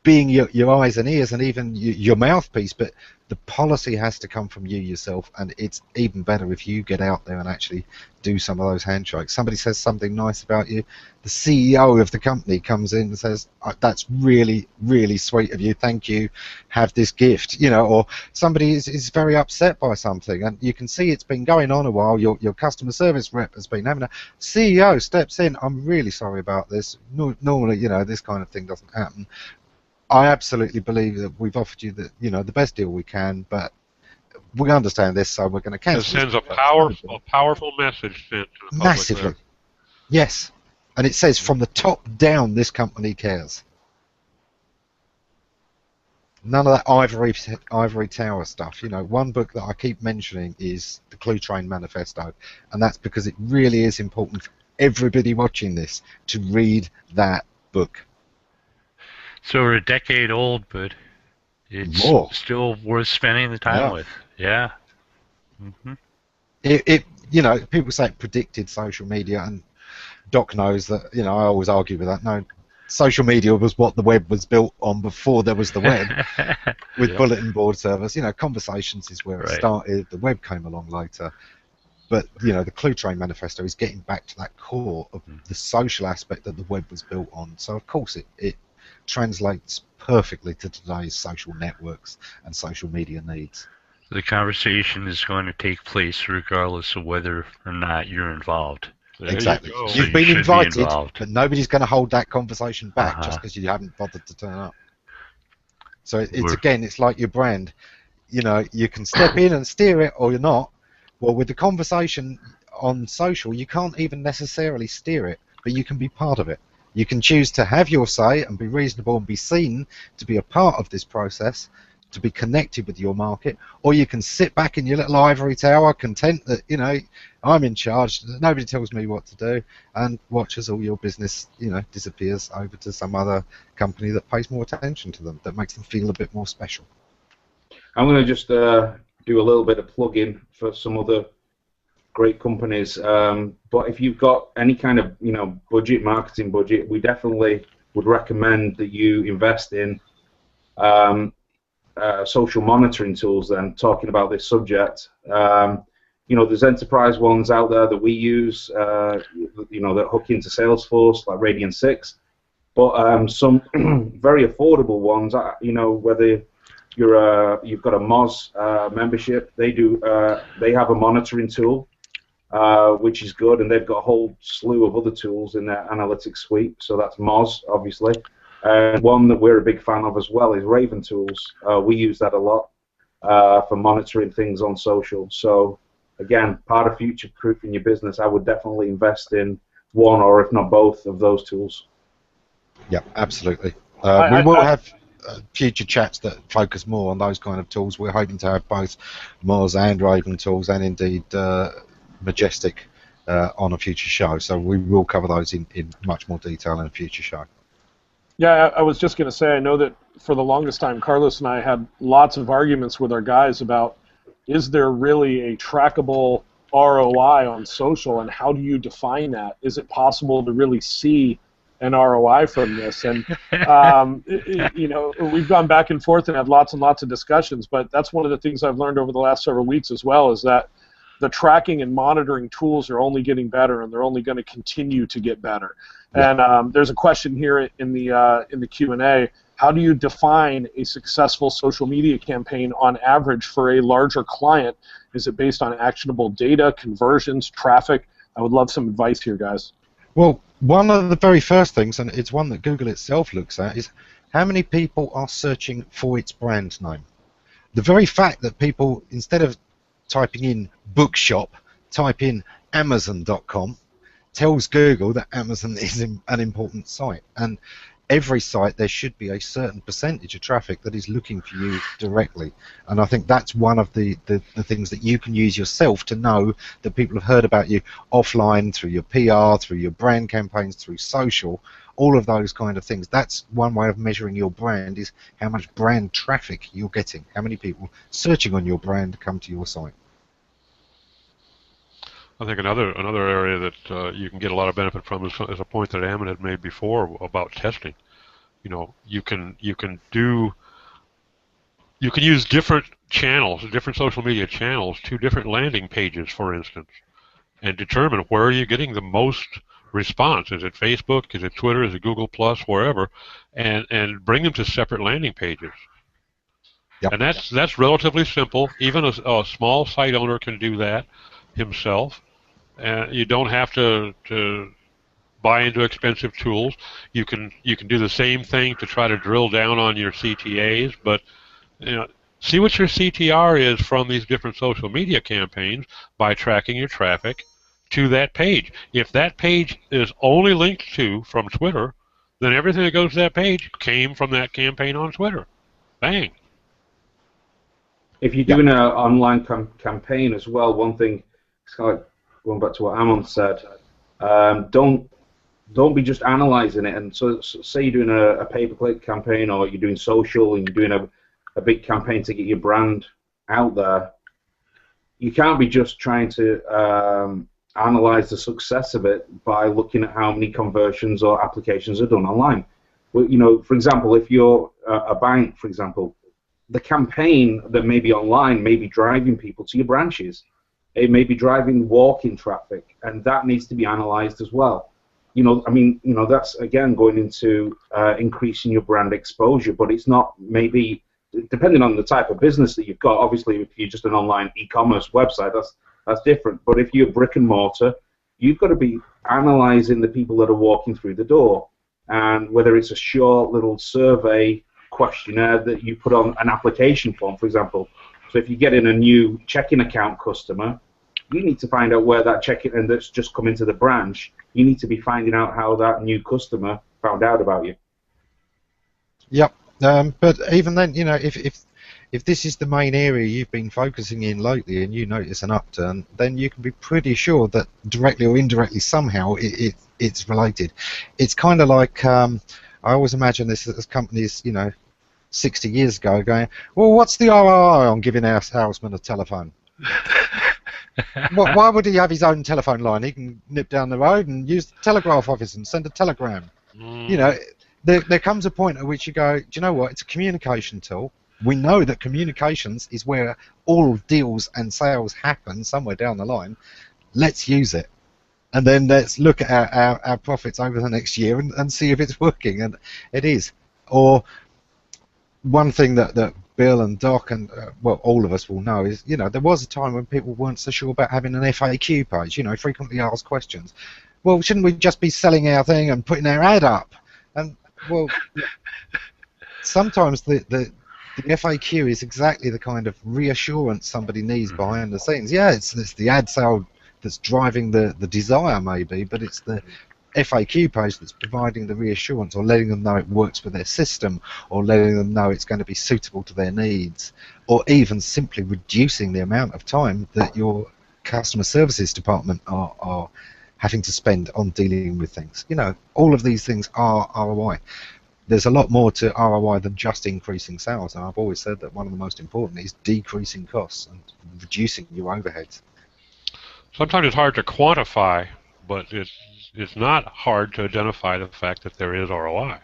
being your eyes and ears and even your mouthpiece, but the policy has to come from you yourself, and it's even better if you get out there and actually do some of those handshakes. Somebody says something nice about you, the CEO of the company comes in and says, that's really, really sweet of you, thank you, have this gift, you know, or somebody is very upset by something, and you can see it's been going on a while, your customer service rep has been having a CEO steps in, I'm really sorry about this, normally, you know, this kind of thing doesn't happen. I absolutely believe that we've offered you the, you know, the best deal we can, but we understand this, so we're going to cancel. It sends a powerful message to the public. Massively, there. Yes, and it says from the top down, this company cares. None of that ivory tower stuff. You know, one book that I keep mentioning is the Clue Train Manifesto, and that's because it really is important for everybody watching this to read that book. So we're a decade old, but it's still worth spending the time with. Yeah. Mm-hmm. It you know, people say it predicted social media, and Doc knows that, you know, I always argue with that. No, social media was what the web was built on before there was the web, with bulletin board servers. You know, conversations is where it started. The web came along later. But, you know, the Clue Train Manifesto is getting back to that core of the social aspect that the web was built on. So, of course, it translates perfectly to today's social networks and social media needs. The conversation is going to take place regardless of whether or not you're involved. Exactly. You've been invited, but nobody's going to hold that conversation back just because you haven't bothered to turn up. So it's again, it's like your brand. You know, you can step in and steer it, or you're not. Well, with the conversation on social, you can't even necessarily steer it, but you can be part of it. You can choose to have your say and be reasonable and be seen to be a part of this process, to be connected with your market, or you can sit back in your little ivory tower, content that, you know, I'm in charge, nobody tells me what to do, and watch as all your business, you know, disappears over to some other company that pays more attention to them, that makes them feel a bit more special. I'm going to just do a little bit of plug-in for some other great companies, but if you've got any kind of, you know, marketing budget, we definitely would recommend that you invest in social monitoring tools. Then, talking about this subject, there's enterprise ones out there that we use, that hook into Salesforce, like Radian 6. But some very affordable ones, whether you've got a Moz membership, they have a monitoring tool, which is good, and they've got a whole slew of other tools in their analytics suite. So that's Moz, obviously. And one that we're a big fan of as well is Raven Tools. We use that a lot for monitoring things on social. So again, part of future-proofing your business, I would definitely invest in one or if not both of those tools. Yeah, absolutely. We will have future chats that focus more on those kind of tools. We're hoping to have both Moz and Raven tools, and indeed Majestic on a future show. So we will cover those in much more detail in a future show. Yeah, I was just going to say, I know that for the longest time, Carlos and I had lots of arguments with our guys about, is there really a trackable ROI on social, and how do you define that? Is it possible to really see an ROI from this? And we've gone back and forth and had lots and lots of discussions, but that's one of the things I've learned over the last several weeks as well, is that the tracking and monitoring tools are only getting better, and they're only going to continue to get better. Yeah. And there's a question here in the Q&A. How do you define a successful social media campaign on average for a larger client? Is it based on actionable data, conversions, traffic? I would love some advice here, guys. Well, one of the very first things, and it's one that Google itself looks at, is how many people are searching for its brand name. The very fact that people, instead of typing in bookshop, type in Amazon.com, tells Google that Amazon is an important site. And every site, there should be a certain percentage of traffic that is looking for you directly. And I think that's one of the things that you can use yourself to know that people have heard about you offline, through your PR, through your brand campaigns, through social, all of those kind of things. That's one way of measuring your brand, is how much brand traffic you're getting, how many people searching on your brand come to your site. I think another area that you can get a lot of benefit from is a point that Ammon had made before about testing. You can use different channels, different social media channels, to different landing pages, for instance, and determine where are you getting the most response. Is it Facebook? Is it Twitter? Is it Google Plus? Wherever, and bring them to separate landing pages. Yep. And that's relatively simple. Even a small site owner can do that himself. And you don't have to buy into expensive tools. You can do the same thing to try to drill down on your CTAs, but see what your CTR is from these different social media campaigns by tracking your traffic to that page. If that page is only linked to from Twitter, then everything that goes to that page came from that campaign on Twitter. Bang. If you're doing an online campaign as well, one thing, it's kind of like going back to what Ammon said, don't be just analyzing it. And so say you're doing a pay-per-click campaign, or you're doing social, and you're doing a big campaign to get your brand out there. You can't be just trying to analyze the success of it by looking at how many conversions or applications are done online. Well, for example, if you're a bank, for example, the campaign that may be online may be driving people to your branches. It may be driving walk-in traffic, and that needs to be analyzed as well. That's again going into increasing your brand exposure, but it's not, maybe, depending on the type of business that you've got. Obviously, if you're just an online e-commerce website, that's different. But if you're brick and mortar, you've got to be analyzing the people that are walking through the door, and whether it's a short little survey questionnaire that you put on an application form, for example. So if you get in a new checking account customer, you need to find out where that checking, and that's just come into the branch, you need to be finding out how that new customer found out about you. Yep. But even then, if this is the main area you've been focusing in lately, and you notice an upturn, then you can be pretty sure that directly or indirectly somehow it's related. It's kind of like, I always imagine this as companies, 60 years ago, going, well, what's the ROI on giving our salesman a telephone? Why would he have his own telephone line? He can nip down the road and use the telegraph office and send a telegram. There comes a point at which you go, do you know what? It's a communication tool. We know that communications is where all deals and sales happen somewhere down the line. Let's use it. And then let's look at our profits over the next year and see if it's working. And it is. Or one thing that Bill and Doc and, well, all of us will know is, there was a time when people weren't so sure about having an FAQ page, frequently asked questions. Well, shouldn't we just be selling our thing and putting our ad up? And, well, sometimes the FAQ is exactly the kind of reassurance somebody needs behind the scenes. Yeah, it's the ad sale that's driving the desire maybe, but it's the FAQ page that's providing the reassurance, or letting them know it works for their system, or letting them know it's going to be suitable to their needs, or even simply reducing the amount of time that your customer services department are having to spend on dealing with things. All of these things are ROI. There's a lot more to ROI than just increasing sales, and I've always said that one of the most important is decreasing costs and reducing your overheads. Sometimes it's hard to quantify, but it's not hard to identify the fact that there is ROI.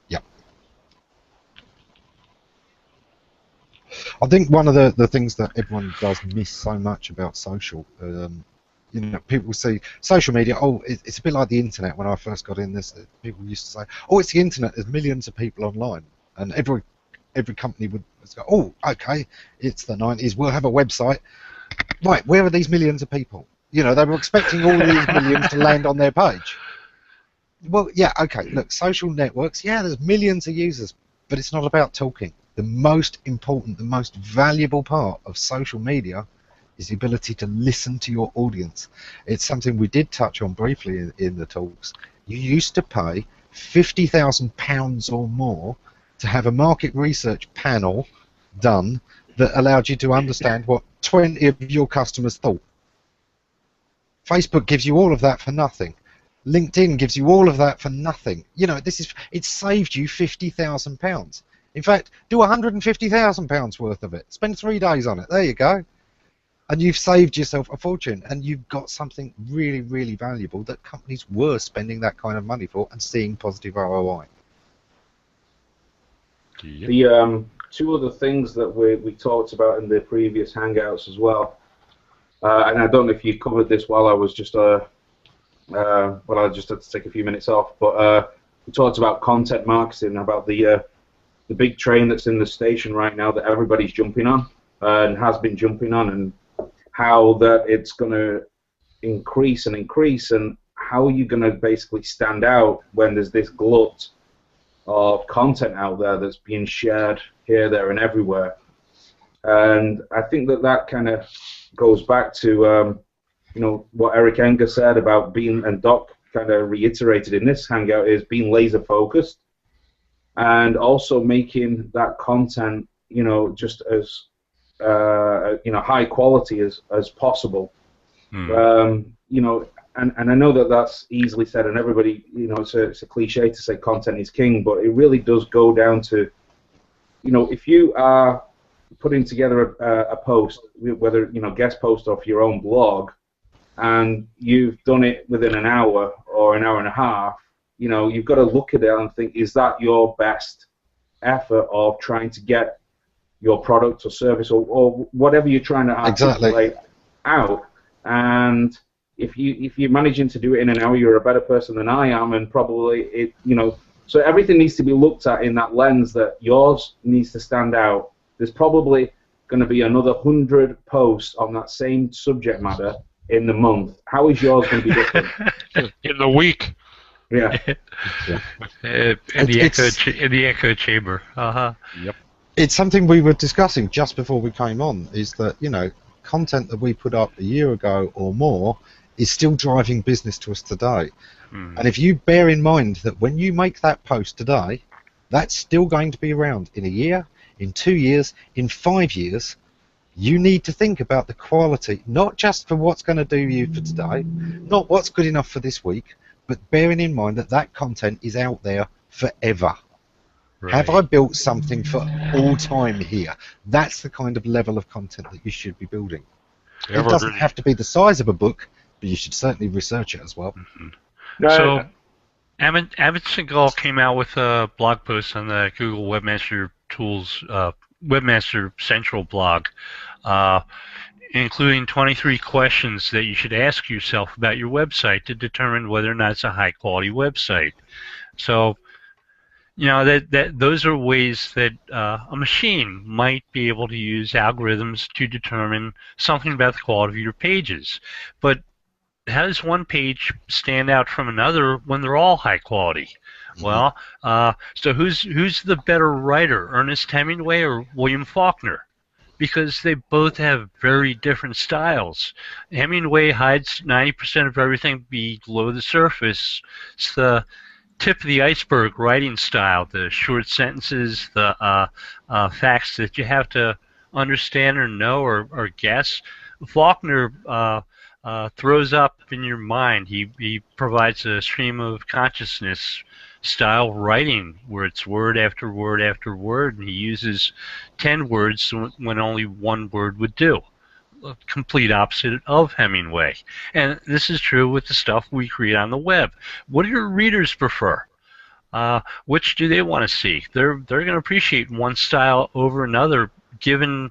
Yeah. I think one of the things that everyone does miss so much about social, people say social media, it's a bit like the internet. When I first got in this, people used to say, it's the internet, there's millions of people online. And every company would go, okay, it's the 90s, we'll have a website. Right, where are these millions of people? They were expecting all these millions to land on their page. Well, yeah, okay, look, social networks, there's millions of users, but it's not about talking. The most important, the most valuable part of social media is the ability to listen to your audience. It's something we did touch on briefly in the talks. You used to pay £50,000 or more to have a market research panel done that allowed you to understand what 20 of your customers thought. Facebook gives you all of that for nothing. LinkedIn gives you all of that for nothing. It's saved you £50,000. In fact, do £150,000 worth of it. Spend 3 days on it. There you go. And you've saved yourself a fortune, and you've got something really, really valuable that companies were spending that kind of money for and seeing positive ROI. Yep. The two other things that we talked about in the previous Hangouts as well, and I don't know if you covered this while I was just I just had to take a few minutes off, but we talked about content marketing, about the big train that's in the station right now that everybody's jumping on and has been jumping on, and how that it's going to increase and increase, and how are you going to basically stand out when there's this glut of content out there that's being shared here, there, and everywhere. And I think that kind of goes back to what Eric Enger said about being, and Doc kind of reiterated in this Hangout, is being laser focused, and also making that content just as high quality as possible. And I know that that's easily said, and everybody, it's a cliche to say content is king, but it really does go down to, if you are putting together a post, whether guest post off your own blog, and you've done it within an hour or an hour and a half, you've got to look at it and think, is that your best effort of trying to get your product or service or whatever you're trying to articulate out? And if you're managing to do it in an hour, you're a better person than I am, and probably so everything needs to be looked at in that lens that yours needs to stand out. There's probably going to be another 100 posts on that same subject matter in the month. How is yours going to be different? In the week. Yeah. In the echo chamber. Yep. It's something we were discussing just before we came on, is that, content that we put up a year ago or more is still driving business to us today. And if you bear in mind that when you make that post today, that's still going to be around in a year, in 2 years, in 5 years, you need to think about the quality, not just for what's going to do you for today, not what's good enough for this week, but bearing in mind that that content is out there forever. Right. Have I built something for all time here? That's the kind of level of content that you should be building. It doesn't have to be the size of a book, but you should certainly research it as well. So, Amit Singhal came out with a blog post on the Google Webmaster Tools Webmaster Central blog, uh, including 23 questions that you should ask yourself about your website to determine whether or not it's a high-quality website. So, you know, that those are ways that a machine might be able to use algorithms to determine something about the quality of your pages. But how does one page stand out from another when they're all high quality? Well, so who's the better writer, Ernest Hemingway or William Faulkner? Because they both have very different styles. Hemingway hides 90% of everything below the surface. It's the tip of the iceberg writing style, the short sentences, the facts that you have to understand or know or guess. Faulkner throws up in your mind. He provides a stream of consciousness style writing where it's word after word after word, and he uses 10 words when only one word would do. A complete opposite of Hemingway. And this is true with the stuff we create on the web. What do your readers prefer? Which do they want to see? They're going to appreciate one style over another given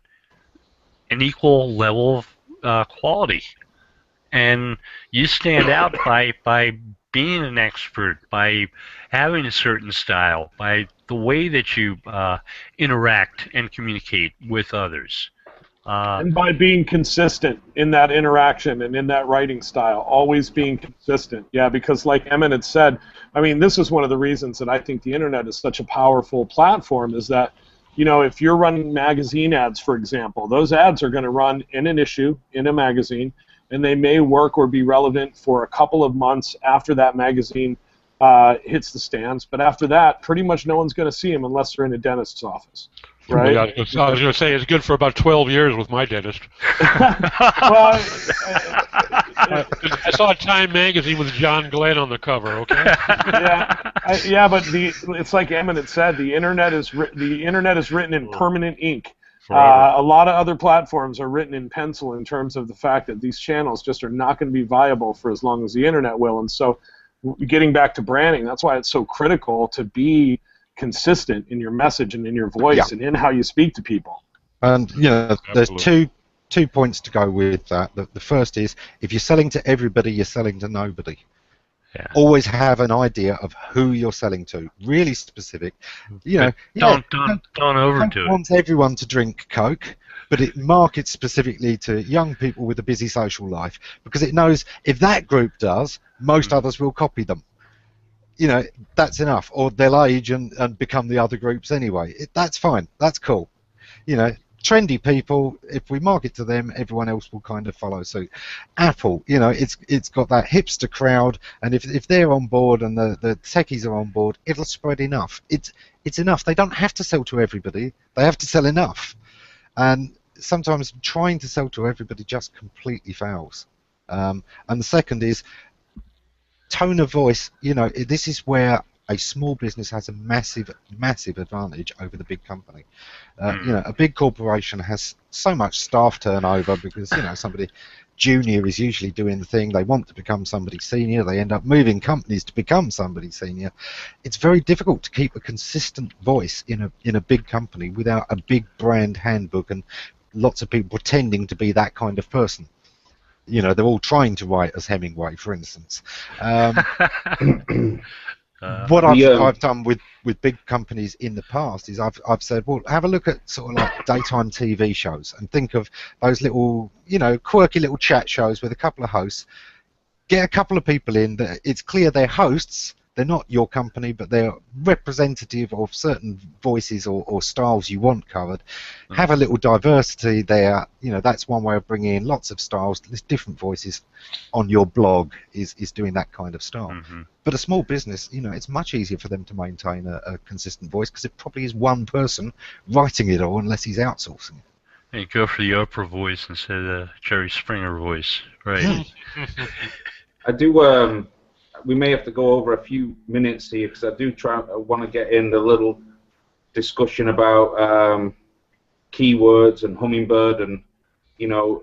an equal level of quality. And you stand out by being an expert, by having a certain style, by the way that you interact and communicate with others. And by being consistent in that interaction and in that writing style, always being consistent. Yeah, because like Emmett had said, I mean, this is one of the reasons that I think the internet is such a powerful platform, is that, you know, if you're running magazine ads, for example, those ads are going to run in an issue, in a magazine, and they may work or be relevant for a couple of months after that magazine hits the stands. But after that, pretty much no one's going to see them unless they're in a dentist's office. Right? Yeah, I was going to say it's good for about 12 years with my dentist. Well, I saw a Time magazine with John Glenn on the cover. Okay. Yeah, but it's like Emmett had said. The internet is written in permanent ink. A lot of other platforms are written in pencil in terms of the fact that these channels just are not going to be viable for as long as the internet will. And so, getting back to branding, that's why it's so critical to be consistent in your message and in your voice and in how you speak to people. And you know, there's two points to go with that. The first is, if you're selling to everybody, you're selling to nobody. Yeah. Always have an idea of who you're selling to. Really specific. You know, don't overdo it. Don't want everyone to drink Coke, but it markets specifically to young people with a busy social life, because it knows if that group does, most others will copy them. You know, that's enough. Or they'll age and become the other groups anyway. That's fine. That's cool. You know, trendy people, if we market to them, everyone else will kind of follow suit. Apple, you know, it's got that hipster crowd, and if they're on board and the techies are on board, it'll spread enough. It's enough. They don't have to sell to everybody. They have to sell enough. And sometimes trying to sell to everybody just completely fails. And the second is tone of voice. You know, this is where a small business has a massive advantage over the big company. You know, a big corporation has so much staff turnover because, you know, somebody junior is usually doing the thing. They want to become somebody senior. They end up moving companies to become somebody senior. It's very difficult to keep a consistent voice in a big company without a big brand handbook and lots of people pretending to be that kind of person. You know, they're all trying to write as Hemingway, for instance. What I've done with big companies in the past is I've said, well, have a look at sort of like daytime TV shows and think of those little, you know, quirky little chat shows with a couple of hosts. Get a couple of people in that it's clear they're hosts. They're not your company, but they're representative of certain voices or styles you want covered. Have a little diversity there. You know, that's one way of bringing in lots of styles. There's different voices on your blog is doing that kind of style. But a small business, you know, it's much easier for them to maintain a consistent voice because it probably is one person writing it all unless he's outsourcing it. And go for the Oprah voice instead of the Jerry Springer voice, right? I do. We may have to go over a few minutes here because I want to get in the little discussion about keywords and Hummingbird and, you know,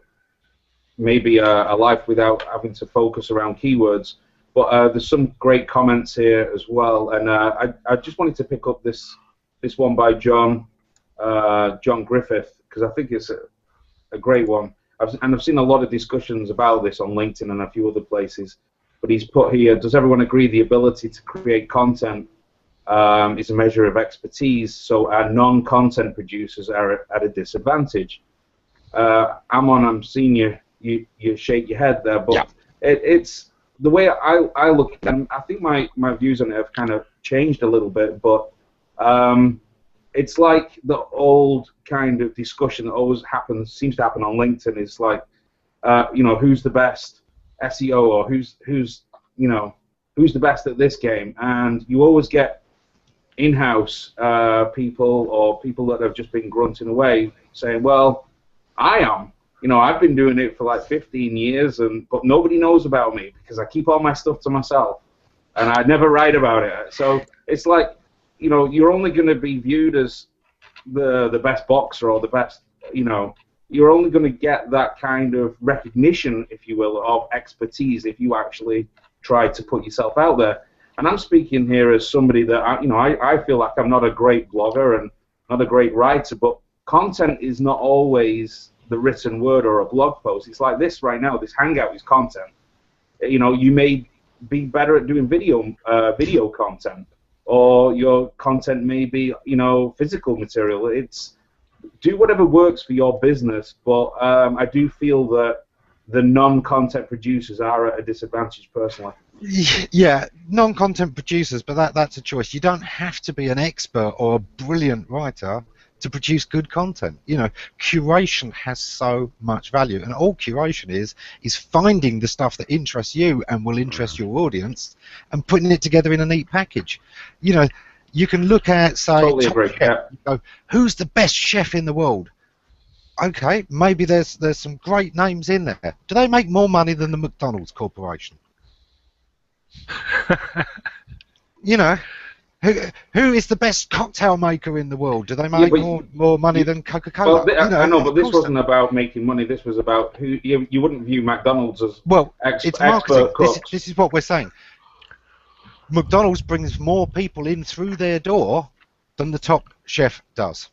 maybe a life without having to focus around keywords. But there's some great comments here as well, and I just wanted to pick up this one by John. John Griffith, because I think it's a great one. I've seen a lot of discussions about this on LinkedIn and a few other places. But he's put here, does everyone agree the ability to create content is a measure of expertise, so our non-content producers are at a disadvantage? Amon, I'm seeing you shake your head there, but yeah. It's the way I look at it, and I think my views on it have kind of changed a little bit, but it's like the old kind of discussion that always seems to happen on LinkedIn. It's like, who's the best SEO, or who's the best at this game, and you always get in-house people or people that have just been grunting away saying, well, I am. I've been doing it for like 15 years, but nobody knows about me because I keep all my stuff to myself, and I never write about it. So it's like, you're only going to be viewed as the best boxer or the best, you're only going to get that kind of recognition, if you will, of expertise if you actually try to put yourself out there. And I'm speaking here as somebody that, I feel like I'm not a great blogger and not a great writer, but content is not always the written word or a blog post. It's like this right now. This Hangout is content. You may be better at doing video content, or your content may be, physical material. It's do whatever works for your business, but I do feel that the non-content producers are at a disadvantage personally. Yeah, non-content producers, but that's a choice. You don't have to be an expert or a brilliant writer to produce good content. Curation has so much value, and all curation is finding the stuff that interests you and will interest your audience and putting it together in a neat package. You can look at, say, totally agree. Yeah. Who's the best chef in the world? Okay, maybe there's some great names in there. Do they make more money than the McDonald's Corporation? Who is the best cocktail maker in the world? Do they make more money than Coca-Cola? Well, I know, but this wasn't about making money. This was about who you wouldn't view McDonald's as it's marketing. Expert cooks. This is what we're saying. McDonald's brings more people in through their door than the top chef does.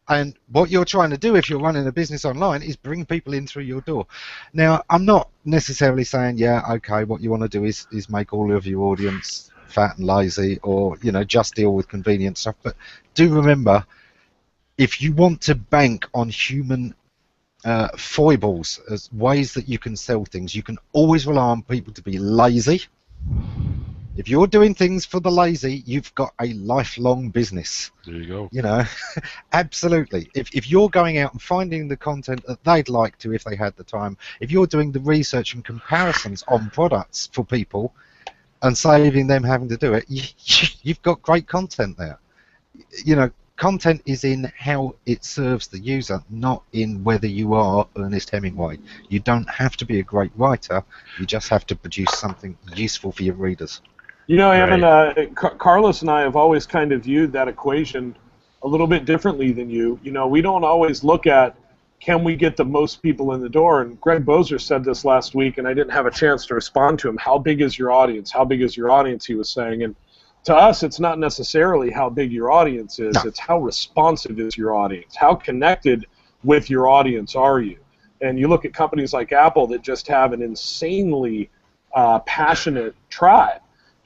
And what you're trying to do if you're running a business online is bring people in through your door. Now, I'm not necessarily saying, yeah, okay, what you want to do is make all of your audience fat and lazy, or just deal with convenient stuff. But do remember, if you want to bank on human foibles as ways that you can sell things, you can always rely on people to be lazy. If you're doing things for the lazy, you've got a lifelong business. There you go. Absolutely. If you're going out and finding the content that they'd like to, if they had the time, if you're doing the research and comparisons on products for people and saving them having to do it, you've got great content there. Content is in how it serves the user, not in whether you are Ernest Hemingway. You don't have to be a great writer. You just have to produce something useful for your readers. Evan, Carlos and I have always kind of viewed that equation a little bit differently than you. We don't always look at, can we get the most people in the door? And Greg Bozer said this last week, and I didn't have a chance to respond to him. How big is your audience? How big is your audience, he was saying. And to us, it's not necessarily how big your audience is. No. It's how responsive is your audience. How connected with your audience are you? And you look at companies like Apple that just have an insanely passionate tribe.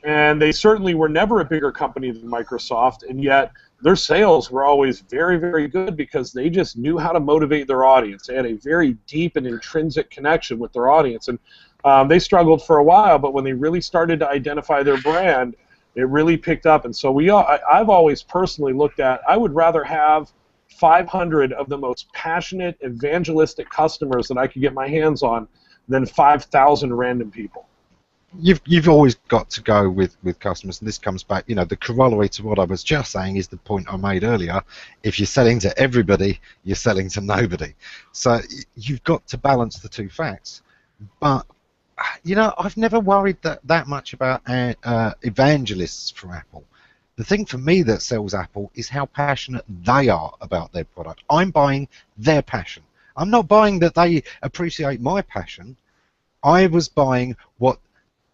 And they certainly were never a bigger company than Microsoft, and yet their sales were always very, very good because they just knew how to motivate their audience. They had a very deep and intrinsic connection with their audience. And they struggled for a while, but when they really started to identify their brand, it really picked up. And so I've always personally looked at, I would rather have 500 of the most passionate, evangelistic customers that I could get my hands on than 5,000 random people. You've always got to go with customers, and this comes back, the corollary to what I was just saying is the point I made earlier. If you're selling to everybody, you're selling to nobody. So you've got to balance the two facts. But, I've never worried that much about evangelists for Apple. The thing for me that sells Apple is how passionate they are about their product. I'm buying their passion. I'm not buying that they appreciate my passion. I was buying what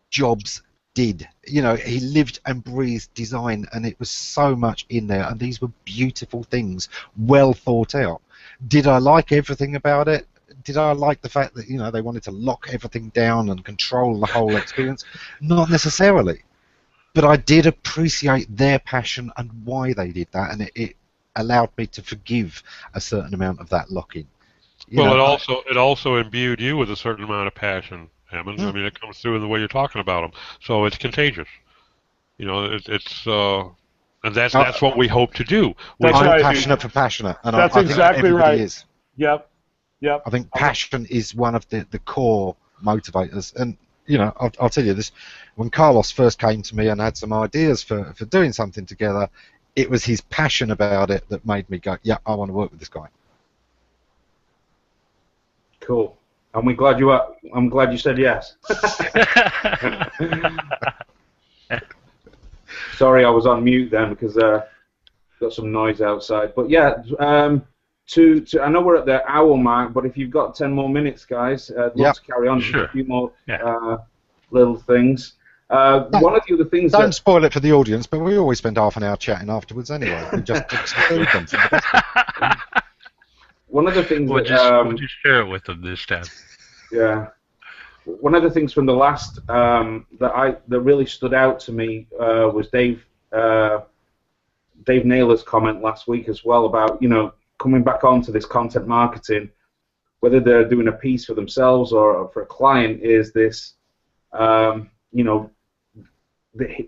Jobs did. You know, he lived and breathed design, and it was so much in there, and these were beautiful things, well thought out. Did I like everything about it? Did I like the fact that, you know, they wanted to lock everything down and control the whole experience? Not necessarily. But I did appreciate their passion and why they did that, and it allowed me to forgive a certain amount of that lock-in. Well, it also imbued you with a certain amount of passion, Hammond. I mean, it comes through in the way you're talking about them. So it's contagious. You know, and that's what we hope to do. I'm passionate for passionate, and that's I think exactly everybody right. is. Yep. I think passion is one of the core motivators, and you know, I'll tell you this: when Carlos first came to me and had some ideas for doing something together, it was his passion about it that made me go, yeah, I want to work with this guy. Cool. I'm glad you said yes. Sorry, I was on mute then because got some noise outside. But yeah, I know we're at the hour mark, but if you've got 10 more minutes, guys, I'd love to carry on. Sure. A few more little things. One of the other things. Don't spoil it for the audience, but we always spend half an hour chatting afterwards anyway. We just exclude them from the best. One of the things we'll just share it with them this time. Yeah. One of the things from the last that really stood out to me was Dave Naylor's comment last week as well about, you know, coming back onto this content marketing, whether they're doing a piece for themselves or for a client, is this, you know,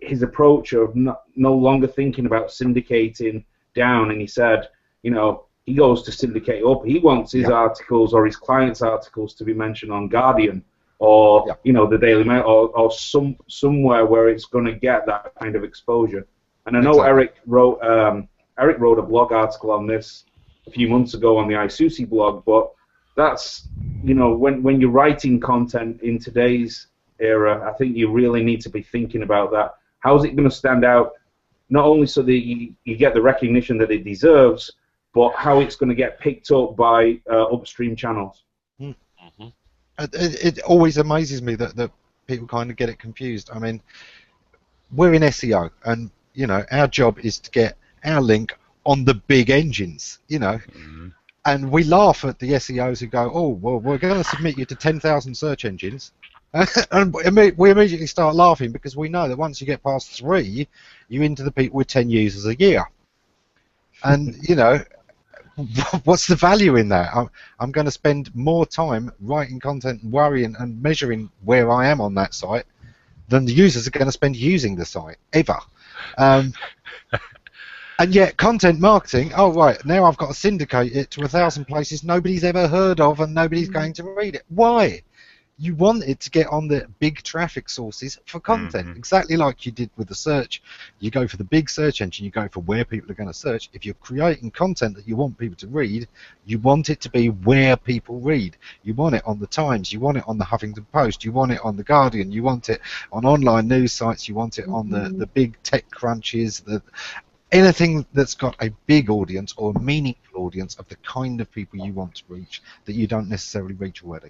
his approach of no longer thinking about syndicating down. And he said, you know, he goes to syndicate up. He wants his articles or his clients' articles to be mentioned on Guardian or you know, the Daily Mail or somewhere where it's going to get that kind of exposure. And I know Eric wrote a blog article on this a few months ago on the ISOOSI blog, but that's, you know, when you're writing content in today's era, I think you really need to be thinking about that. How is it going to stand out, not only so that you get the recognition that it deserves, but how it's going to get picked up by upstream channels. Mm-hmm. It always amazes me that people kind of get it confused. I mean, we're in SEO, and you know, our job is to get our link on the big engines, you know. Mm-hmm. And we laugh at the SEOs who go, oh, well, we're going to submit you to 10,000 search engines. And we immediately start laughing because we know that once you get past 3, you're into the people with 10 users a year. And, you know, what's the value in that? I'm going to spend more time writing content and worrying and measuring where I am on that site than the users are going to spend using the site, ever. And yet, content marketing, oh, right, now I've got to syndicate it to 1,000 places nobody's ever heard of and nobody's going to read it. Why? You want it to get on the big traffic sources for content, exactly like you did with the search. You go for the big search engine, you go for where people are going to search. If you're creating content that you want people to read, you want it to be where people read. You want it on the Times, you want it on the Huffington Post, you want it on the Guardian, you want it on online news sites, you want it on the big tech crunches, anything that's got a big audience or a meaningful audience of the kind of people you want to reach that you don't necessarily reach already.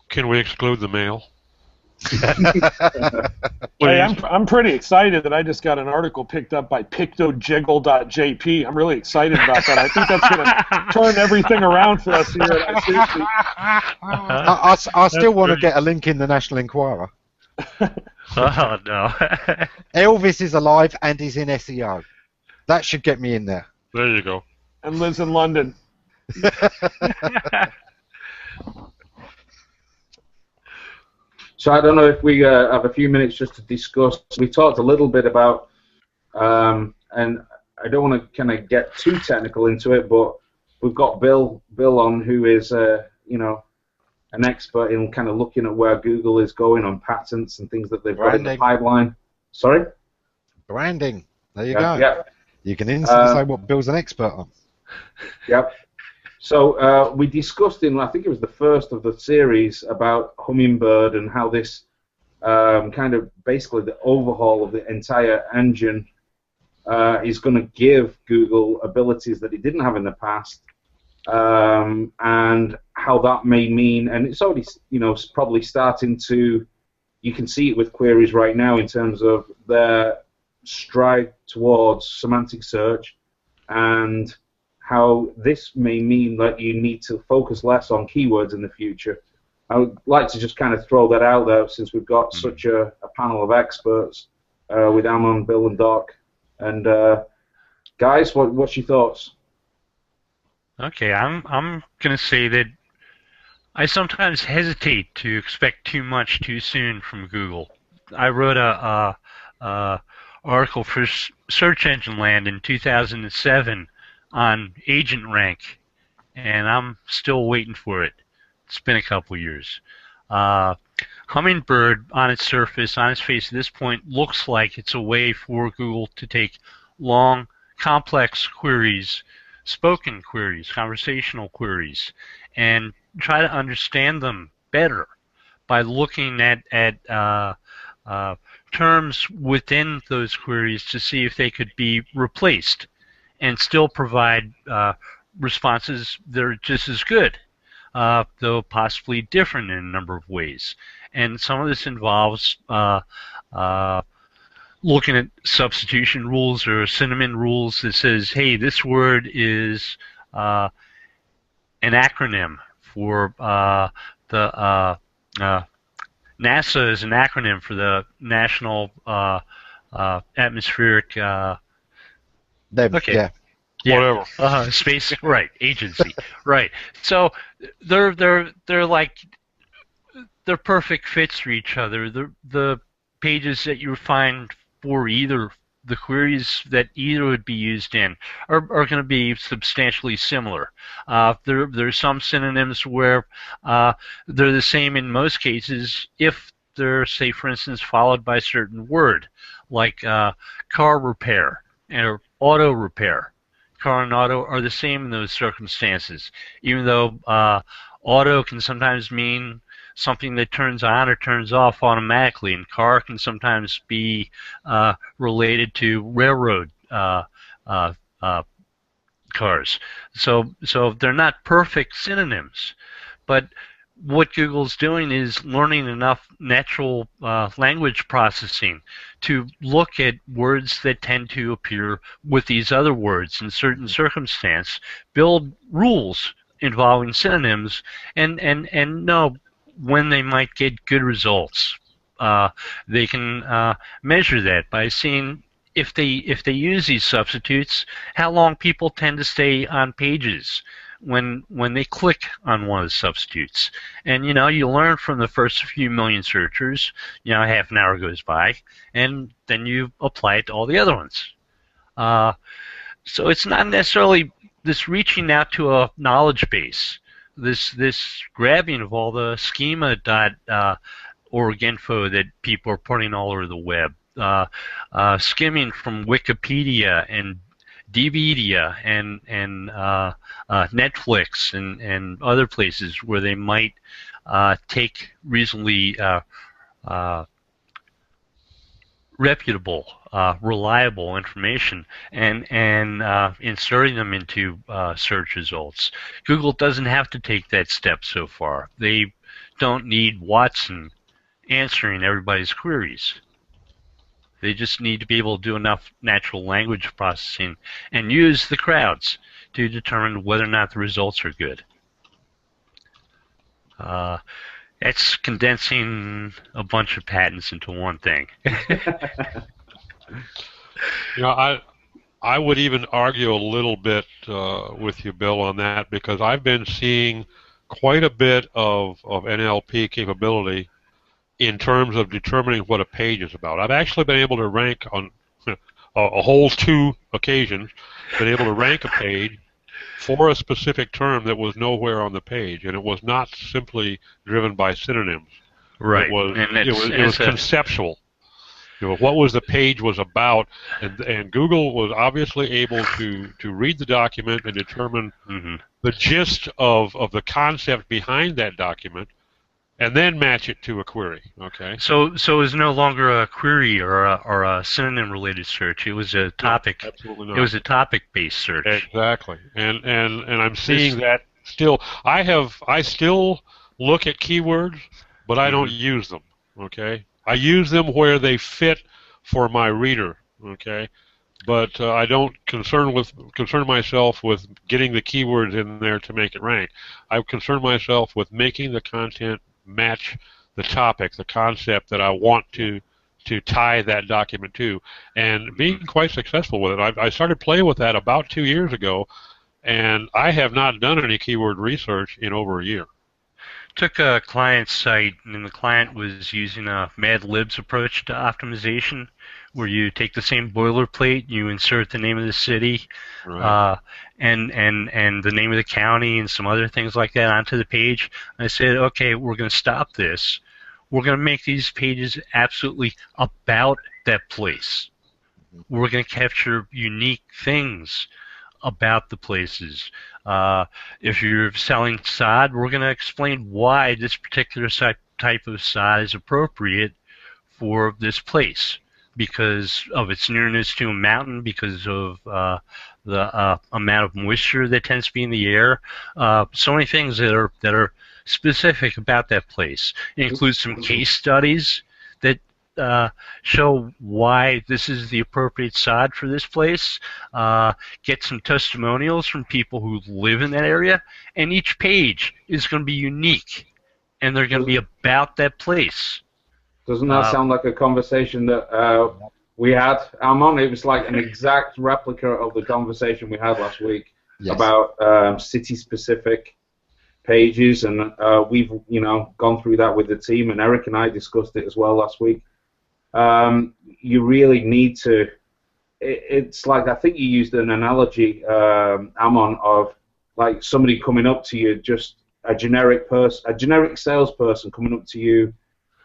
Can we exclude the mail? Hey, I'm pretty excited that I just got an article picked up by pictojiggle.jp. I'm really excited about that. I think that's going to turn everything around for us here at ISOOSI. I still want to get a link in the National Enquirer. Oh, no. Elvis is alive and he's in SEO. That should get me in there. There you go. And lives in London. So I don't know if we have a few minutes just to discuss. We talked a little bit about, and I don't want to kind of get too technical into it, but we've got Bill on, who is, you know, an expert in kind of looking at where Google is going on patents and things that they've got in the pipeline. Sorry? Branding. There you go. Yeah. You can instantly say what Bill's an expert on. Yep. So we discussed in, I think it was the first of the series, about Hummingbird and how this kind of basically the overhaul of the entire engine is going to give Google abilities that it didn't have in the past, and how that may mean, and it's already, you know, probably starting to you can see it with queries right now in terms of their stride towards semantic search, and how this may mean that you need to focus less on keywords in the future. I would like to just kind of throw that out there, since we've got such a panel of experts with Ammon, Bill, and Doc. And guys, what's your thoughts? Okay, I'm gonna say that I sometimes hesitate to expect too much too soon from Google. I wrote a article for Search Engine Land in 2007 on agent rank, and I'm still waiting for it. It's been a couple years. Hummingbird, on its surface, on its face at this point, looks like it's a way for Google to take long, complex queries, spoken queries, conversational queries, and try to understand them better by looking at terms within those queries to see if they could be replaced and still provide responses that are just as good, though possibly different in a number of ways. And some of this involves looking at substitution rules or synonym rules that says, hey, this word is an acronym for the NASA is an acronym for the National Atmospheric Yeah. Whatever. Space, right, agency, right. So they're like they're perfect fits for each other. The pages that you find for either the queries that either would be used in are going to be substantially similar. There's some synonyms where they're the same in most cases if they're, say, for instance, followed by a certain word, like car repair or auto repair. Car and auto are the same in those circumstances, even though auto can sometimes mean something that turns on or turns off automatically, and car can sometimes be related to railroad cars. So they're not perfect synonyms, but what Google's doing is learning enough natural language processing to look at words that tend to appear with these other words in certain circumstance, build rules involving synonyms, and know when they might get good results. They can measure that by seeing if they use these substitutes, how long people tend to stay on pages when they click on one of the substitutes. And you learn from the first few million searchers. Half an hour goes by, and then you apply it to all the other ones. So it's not necessarily this reaching out to a knowledge base, this grabbing of all the schema.org info that people are putting all over the web, skimming from Wikipedia and DVedia and Netflix and other places where they might take reasonably reputable, reliable information and inserting them into search results. Google doesn't have to take that step so far. They don't need Watson answering everybody's queries. They just need to be able to do enough natural language processing and use the crowds to determine whether or not the results are good. That's condensing a bunch of patents into one thing. I would even argue a little bit with you, Bill, on that, because I've been seeing quite a bit of NLP capability in terms of determining what a page is about. I've actually been able to rank on a whole 2 occasions, been able to rank a page for a specific term that was nowhere on the page, and it was not simply driven by synonyms. Right. It was conceptual. What was the page was about, and Google was obviously able to read the document and determine the gist of the concept behind that document, and then match it to a query. Okay. So it was no longer a query or a synonym-related search. It was a topic. No, absolutely not. It was a topic-based search. Exactly. And I'm seeing that still. I still look at keywords, but I don't use them. Okay. I use them where they fit for my reader. Okay. But I don't concern myself with getting the keywords in there to make it rank. I concern myself with making the content match the topic, the concept that I want to tie that document to, and being quite successful with it. I started playing with that about 2 years ago, and I have not done any keyword research in over a year. Took a client's site, and the client was using a Mad Libs approach to optimization, where you take the same boilerplate, you insert the name of the city, Right. and the name of the county and some other things like that onto the page. I said, okay, we're going to stop this. We're going to make these pages absolutely about that place. We're going to capture unique things about the places. If you're selling sod, we're going to explain why this particular type of sod is appropriate for this place, because of its nearness to a mountain, because of the amount of moisture that tends to be in the air. So many things that are specific about that place. It includes some case studies that show why this is the appropriate sod for this place. Get some testimonials from people who live in that area, and each page is going to be unique, and they're going to be about that place. Doesn't that sound like a conversation that we had, Amon? It was like an exact replica of the conversation we had last week about city-specific pages, and we've gone through that with the team, and Eric and I discussed it as well last week. You really need to. It's like, I think you used an analogy, Amon, of like somebody coming up to you, just a generic salesperson coming up to you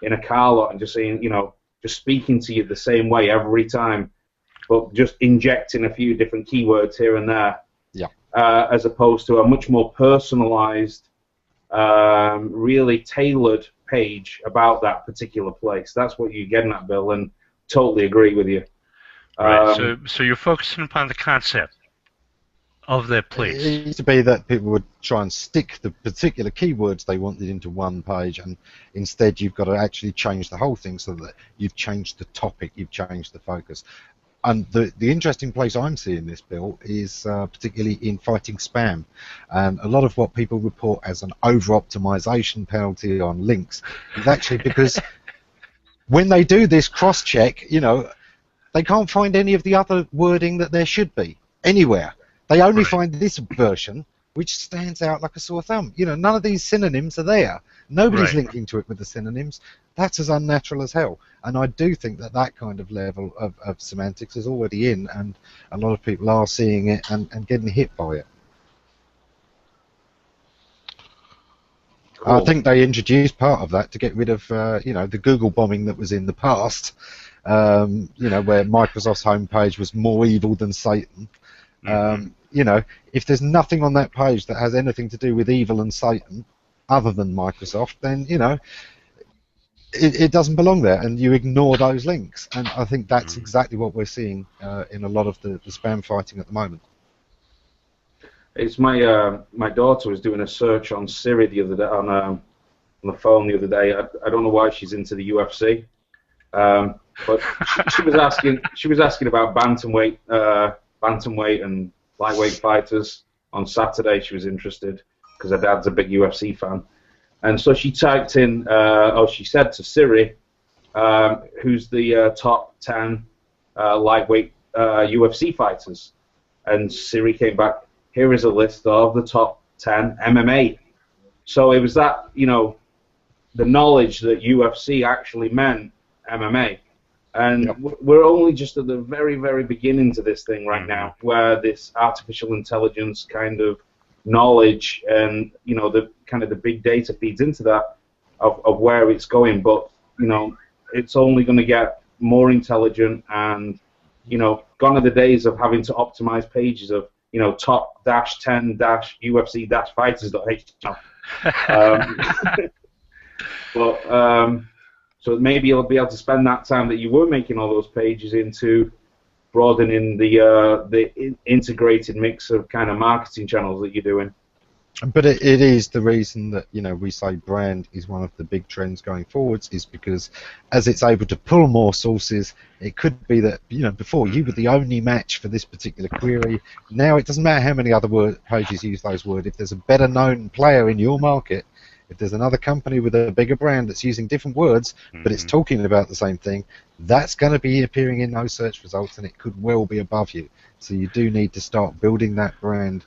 in a car lot and just saying, just speaking to you the same way every time, but just injecting a few different keywords here and there. Yeah. As opposed to a much more personalized, really tailored page about that particular place. That's what you're getting at, Bill, and totally agree with you. Right. So you're focusing upon the concept of that place. It used to be that people would try and stick the particular keywords they wanted into one page, and instead you've got to actually change the whole thing so that you've changed the topic, you've changed the focus. And the interesting place I'm seeing this, Bill, is particularly in fighting spam. And a lot of what people report as an over-optimization penalty on links is actually because when they do this cross-check, they can't find any of the other wording that there should be anywhere. They only find this version, which stands out like a sore thumb. None of these synonyms are there. Nobody's linking to it with the synonyms. That's as unnatural as hell. And I do think that kind of level of semantics is already in, and a lot of people are seeing it and getting hit by it. Cool. I think they introduced part of that to get rid of, the Google bombing that was in the past, where Microsoft's homepage was more evil than Satan. If there's nothing on that page that has anything to do with evil and Satan other than Microsoft, then, it doesn't belong there, and you ignore those links. And I think that's exactly what we're seeing in a lot of the spam fighting at the moment. It's my daughter was doing a search on Siri the other day, on the phone the other day. I don't know why she's into the UFC, but she was asking about bantamweight and lightweight fighters. On Saturday she was interested because her dad's a big UFC fan, and so she typed in, she said to Siri, who's the top 10 lightweight UFC fighters, and Siri came back, here is a list of the top 10 MMA. So it was that, the knowledge that UFC actually meant MMA. And we're only just at the very, very beginning to this thing right now, where this artificial intelligence kind of knowledge and, the kind of the big data feeds into that of where it's going. But, it's only going to get more intelligent, and, gone are the days of having to optimize pages of, top -10 UFC fighters.html. So maybe you'll be able to spend that time that you were making all those pages into broadening the integrated mix of kind of marketing channels that you're doing. But it is the reason that we say brand is one of the big trends going forwards, is because as it's able to pull more sources, it could be that before you were the only match for this particular query. Now it doesn't matter how many other pages use those words. If there's a better known player in your market, if there's another company with a bigger brand that's using different words, but it's talking about the same thing, that's going to be appearing in those search results, and it could well be above you. So you do need to start building that brand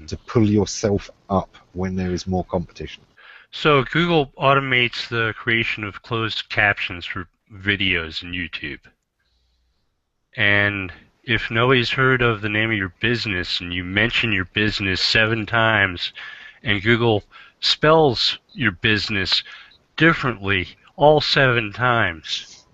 to pull yourself up when there is more competition. So Google automates the creation of closed captions for videos in YouTube. And if nobody's heard of the name of your business and you mention your business 7 times and Google spells your business differently all 7 times,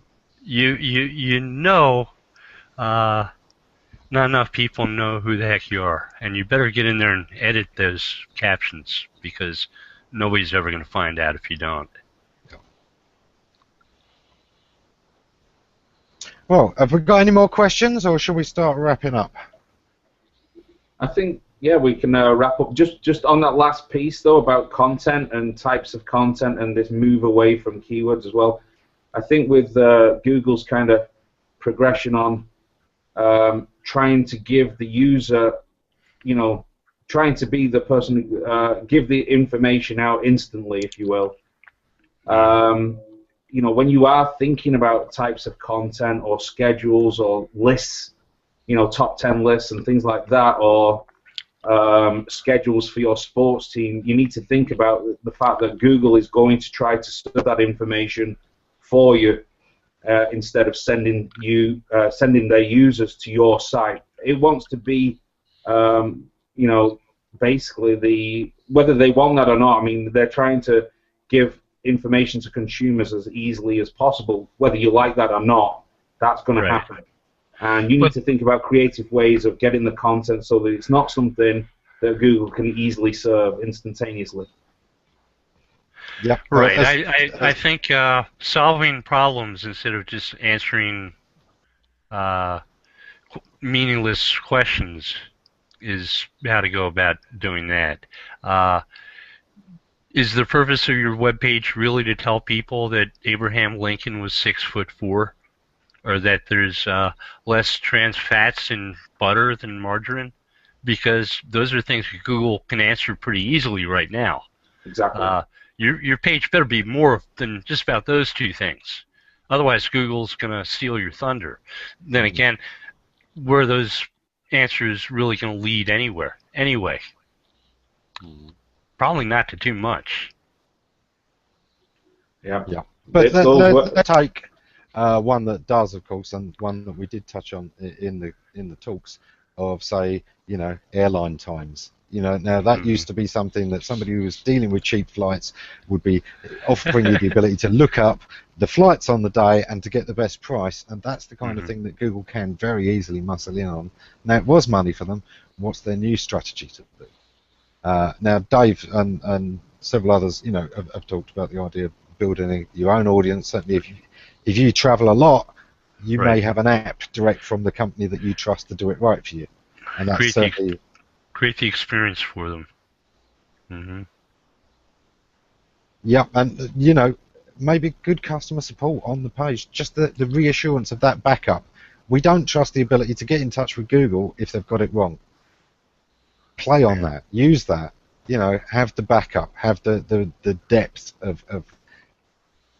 not enough people know who the heck you are, and you better get in there and edit those captions, because nobody's ever going to find out if you don't. Well, have we got any more questions, or should we start wrapping up? I think, yeah, we can wrap up. Just on that last piece, though, about content and types of content and this move away from keywords as well. I think with Google's kind of progression on trying to give the user, trying to be the person, give the information out instantly, if you will. When you are thinking about types of content or schedules or lists, top 10 lists and things like that, or schedules for your sports team, you need to think about the fact that Google is going to try to serve that information for you instead of sending their users to your site. It wants to be, basically whether they want that or not. I mean, they're trying to give information to consumers as easily as possible, whether you like that or not. That's going to happen. And you need to think about creative ways of getting the content so that it's not something that Google can easily serve instantaneously. Yeah, right. I think solving problems instead of just answering meaningless questions is how to go about doing that. Is the purpose of your webpage really to tell people that Abraham Lincoln was 6'4", or that there's less trans fats in butter than margarine? Because those are things that Google can answer pretty easily right now. Exactly. Your page better be more than just about those 2 things. Otherwise, Google's going to steal your thunder. Then again, where those answers really going to lead anywhere? Anyway, probably not to too much. Yeah. But let's take one that does, of course, and one that we did touch on in the talks of, say, airline times. Now that used to be something that somebody who was dealing with cheap flights would be offering you the ability to look up the flights on the day and to get the best price, and that's the kind of thing that Google can very easily muscle in on. Now, it was money for them. What's their new strategy to do? Now, Dave and several others, have talked about the idea of building your own audience. Certainly, if you travel a lot, you may have an app direct from the company that you trust to do it right for you, and that's certainly create the experience for them. Yeah, and maybe good customer support on the page, just the reassurance of that backup. We don't trust the ability to get in touch with Google if they've got it wrong. Play on that, use that, have the backup, have the depth of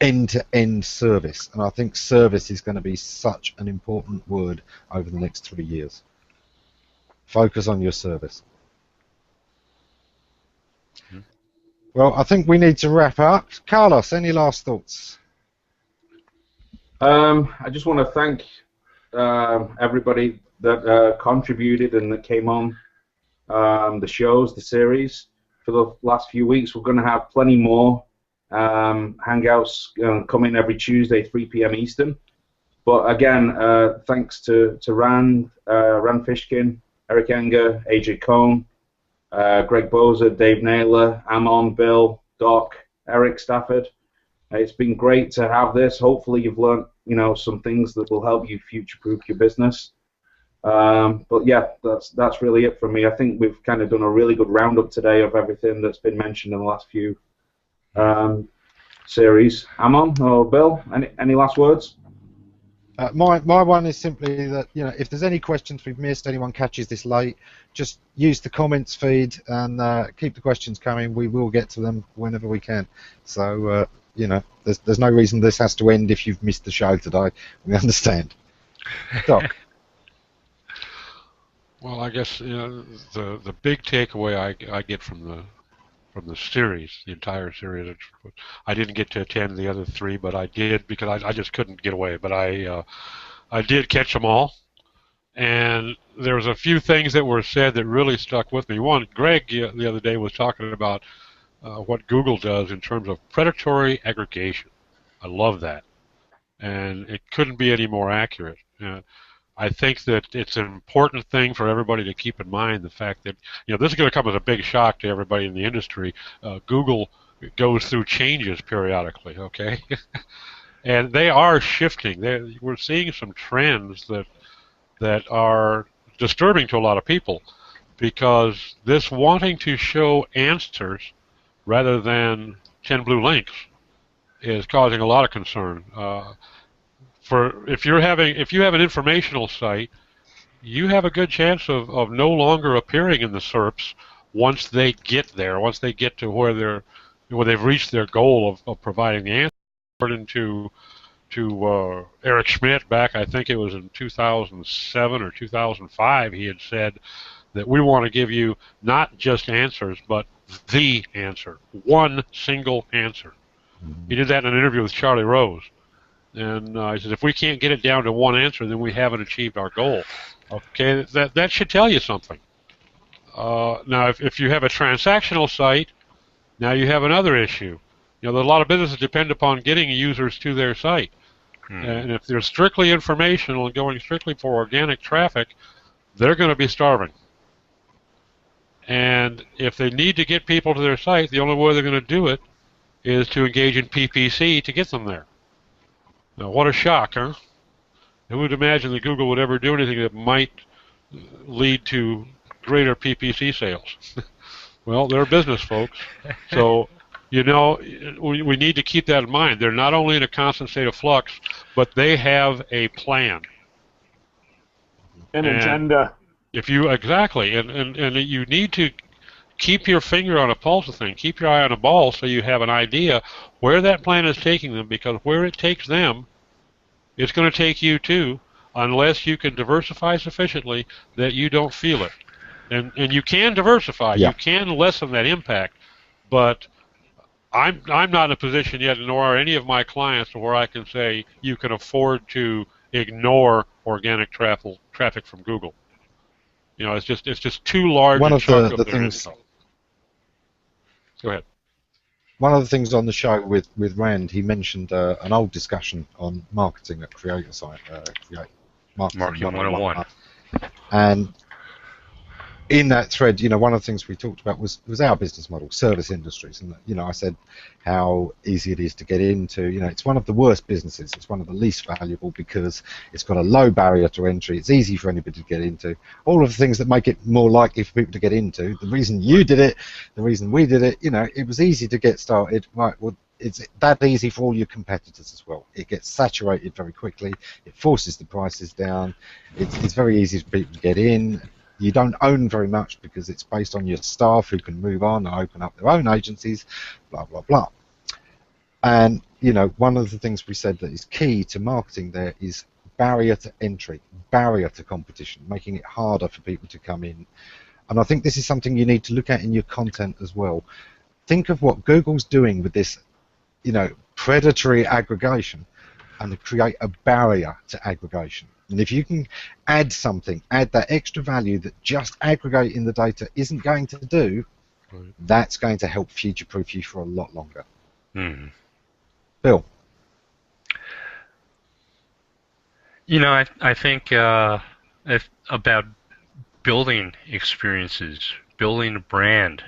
end-to-end service, and I think service is going to be such an important word over the next 3 years. Focus on your service. Well, I think we need to wrap up. Carlos, any last thoughts? I just want to thank everybody that contributed and that came on the shows, the series, for the last few weeks. We're going to have plenty more Hangouts coming every Tuesday, 3 p.m. Eastern. But again, thanks to Rand Fishkin, Eric Enger, AJ Cohn, Greg Boza, Dave Naylor, Amon, Bill, Doc, Eric Stafford. It's been great to have this. Hopefully you've learned some things that will help you future-proof your business. But yeah, that's really it from me. I think we've kind of done a really good roundup today of everything that's been mentioned in the last few series. Amon or Bill, any last words? My one is simply that, if there's any questions we've missed, anyone catches this late, just use the comments feed and keep the questions coming. We will get to them whenever we can. So there's no reason this has to end if you've missed the show today. We understand. Doc. Well, I guess the big takeaway I get from the series, the entire series. I didn't get to attend the other three, but I did because I just couldn't get away. But I did catch them all, and there was a few things that were said that really stuck with me. One, Greg the other day was talking about what Google does in terms of predatory aggregation. I love that, and it couldn't be any more accurate. I think that it's an important thing for everybody to keep in mind, the fact that, this is going to come as a big shock to everybody in the industry. Google goes through changes periodically, okay? And they are shifting. We're seeing some trends that are disturbing to a lot of people, because this wanting to show answers rather than 10 blue links is causing a lot of concern. If you have an informational site, you have a good chance of no longer appearing in the SERPs once they get there, once they get to where they've reached their goal of providing the answer. According to Eric Schmidt back, I think it was in 2007 or 2005, he had said that we want to give you not just answers, but the answer, one single answer. He did that in an interview with Charlie Rose. And he said, if we can't get it down to one answer, then we haven't achieved our goal. Okay, that should tell you something. Now, if you have a transactional site, now you have another issue. There's a lot of businesses depend upon getting users to their site. And if they're strictly informational and going strictly for organic traffic, they're going to be starving. And if they need to get people to their site, the only way they're going to do it is to engage in PPC to get them there. Now, what a shock, huh? Who would imagine that Google would ever do anything that might lead to greater PPC sales? Well, they're business folks. So, we need to keep that in mind. They're not only in a constant state of flux, but they have a plan. An agenda. Exactly. And you need to keep your finger on a pulse of things. Keep your eye on a ball so you have an idea where that plan is taking them, because where it takes them, it's going to take you too, unless you can diversify sufficiently that you don't feel it. And you can diversify. Yeah. You can lessen that impact, but I'm not in a position yet, nor are any of my clients, where I can say you can afford to ignore organic traffic from Google. It's just too large a chunk of their income. Go ahead. One of the things on the show with Rand, he mentioned an old discussion on marketing at Creator Site, Marketing 101. And in that thread, one of the things we talked about was our business model, service industries. And, I said how easy it is to get into. It's one of the worst businesses. It's one of the least valuable because it's got a low barrier to entry. It's easy for anybody to get into. All of the things that make it more likely for people to get into. The reason you did it, the reason we did it, it was easy to get started. Right, well, it's that easy for all your competitors as well. It gets saturated very quickly. It forces the prices down. It's very easy for people to get in. You don't own very much because it's based on your staff who can move on and open up their own agencies, blah, blah, blah. And, one of the things we said that is key to marketing there is barrier to entry, barrier to competition, making it harder for people to come in. And I think this is something you need to look at in your content as well. Think of what Google's doing with this, predatory aggregation, and to create a barrier to aggregation. And if you can add that extra value that just aggregating the data isn't going to do, that's going to help future-proof you for a lot longer. Bill? I think about building experiences, building a brand,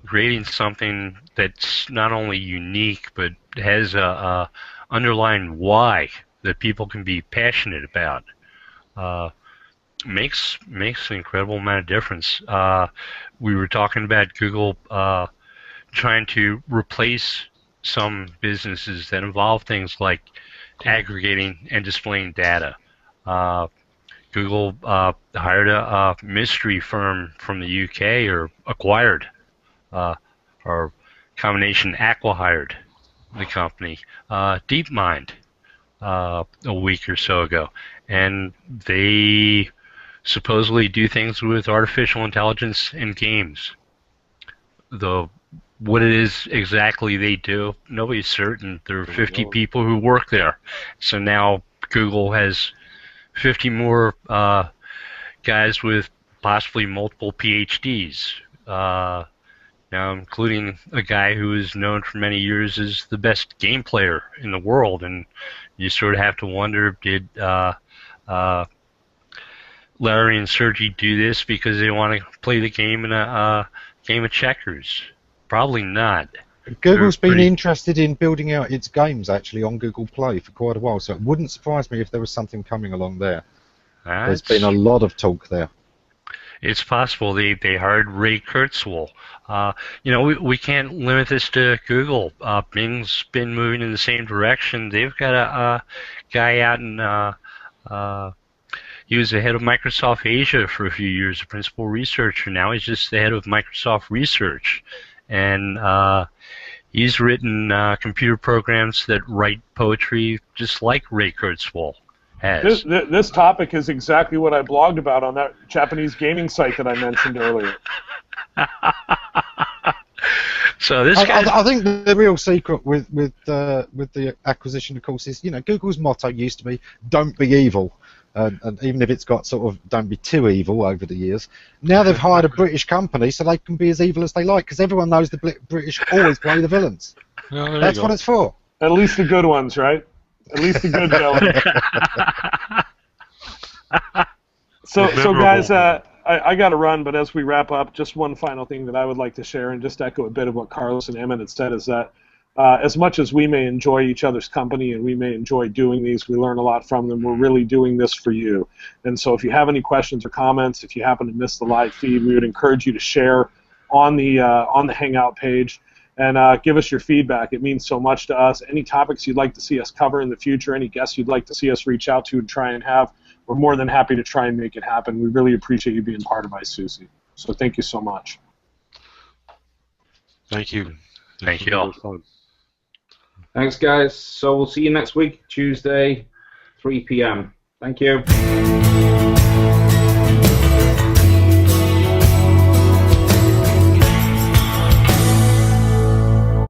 creating something that's not only unique but has a underlying why that people can be passionate about. makes an incredible amount of difference. We were talking about Google trying to replace some businesses that involve things like aggregating and displaying data. Google hired a mystery firm from the UK, or acquired, or combination acqui-hired the company, DeepMind, a week or so ago, and they supposedly do things with artificial intelligence in games. Though what it is exactly they do, nobody's certain. There are 50 people who work there, so now Google has 50 more guys with possibly multiple PhDs. Now, including a guy who is known for many years as the best game player in the world, and you sort of have to wonder, did Larry and Sergey do this because they want to play the game in a game of checkers? Probably not. Google's been interested in building out its games actually on Google Play for quite a while, so it wouldn't surprise me if there was something coming along there. There's been a lot of talk there. It's possible. They hired Ray Kurzweil. We can't limit this to Google. Bing's been moving in the same direction. They've got a guy out in he was the head of Microsoft Asia for a few years, a principal researcher. Now he's just the head of Microsoft Research. And he's written computer programs that write poetry just like Ray Kurzweil has. This topic is exactly what I blogged about on that Japanese gaming site that I mentioned earlier. So this I think the real secret with the acquisition, of course, is Google's motto used to be "Don't be evil." And even if it's got sort of don't be too evil over the years, now they've hired a British company so they can be as evil as they like, because everyone knows the British always play the villains. Well, that's what it's for. At least the good ones, right? At least the good villains. So guys, I got to run, but as we wrap up, just one final thing that I would like to share and just echo a bit of what Carlos and Emmett had said is that as much as we may enjoy each other's company and we may enjoy doing these, we learn a lot from them. We're really doing this for you. And so if you have any questions or comments, if you happen to miss the live feed, we would encourage you to share on the Hangout page and give us your feedback. It means so much to us. Any topics you'd like to see us cover in the future, any guests you'd like to see us reach out to and try and have, we're more than happy to try and make it happen. We really appreciate you being part of ISOOSI. So thank you so much. Thank you. Thank you all. Thanks, guys. So we'll see you next week, Tuesday, 3 p.m. Thank you.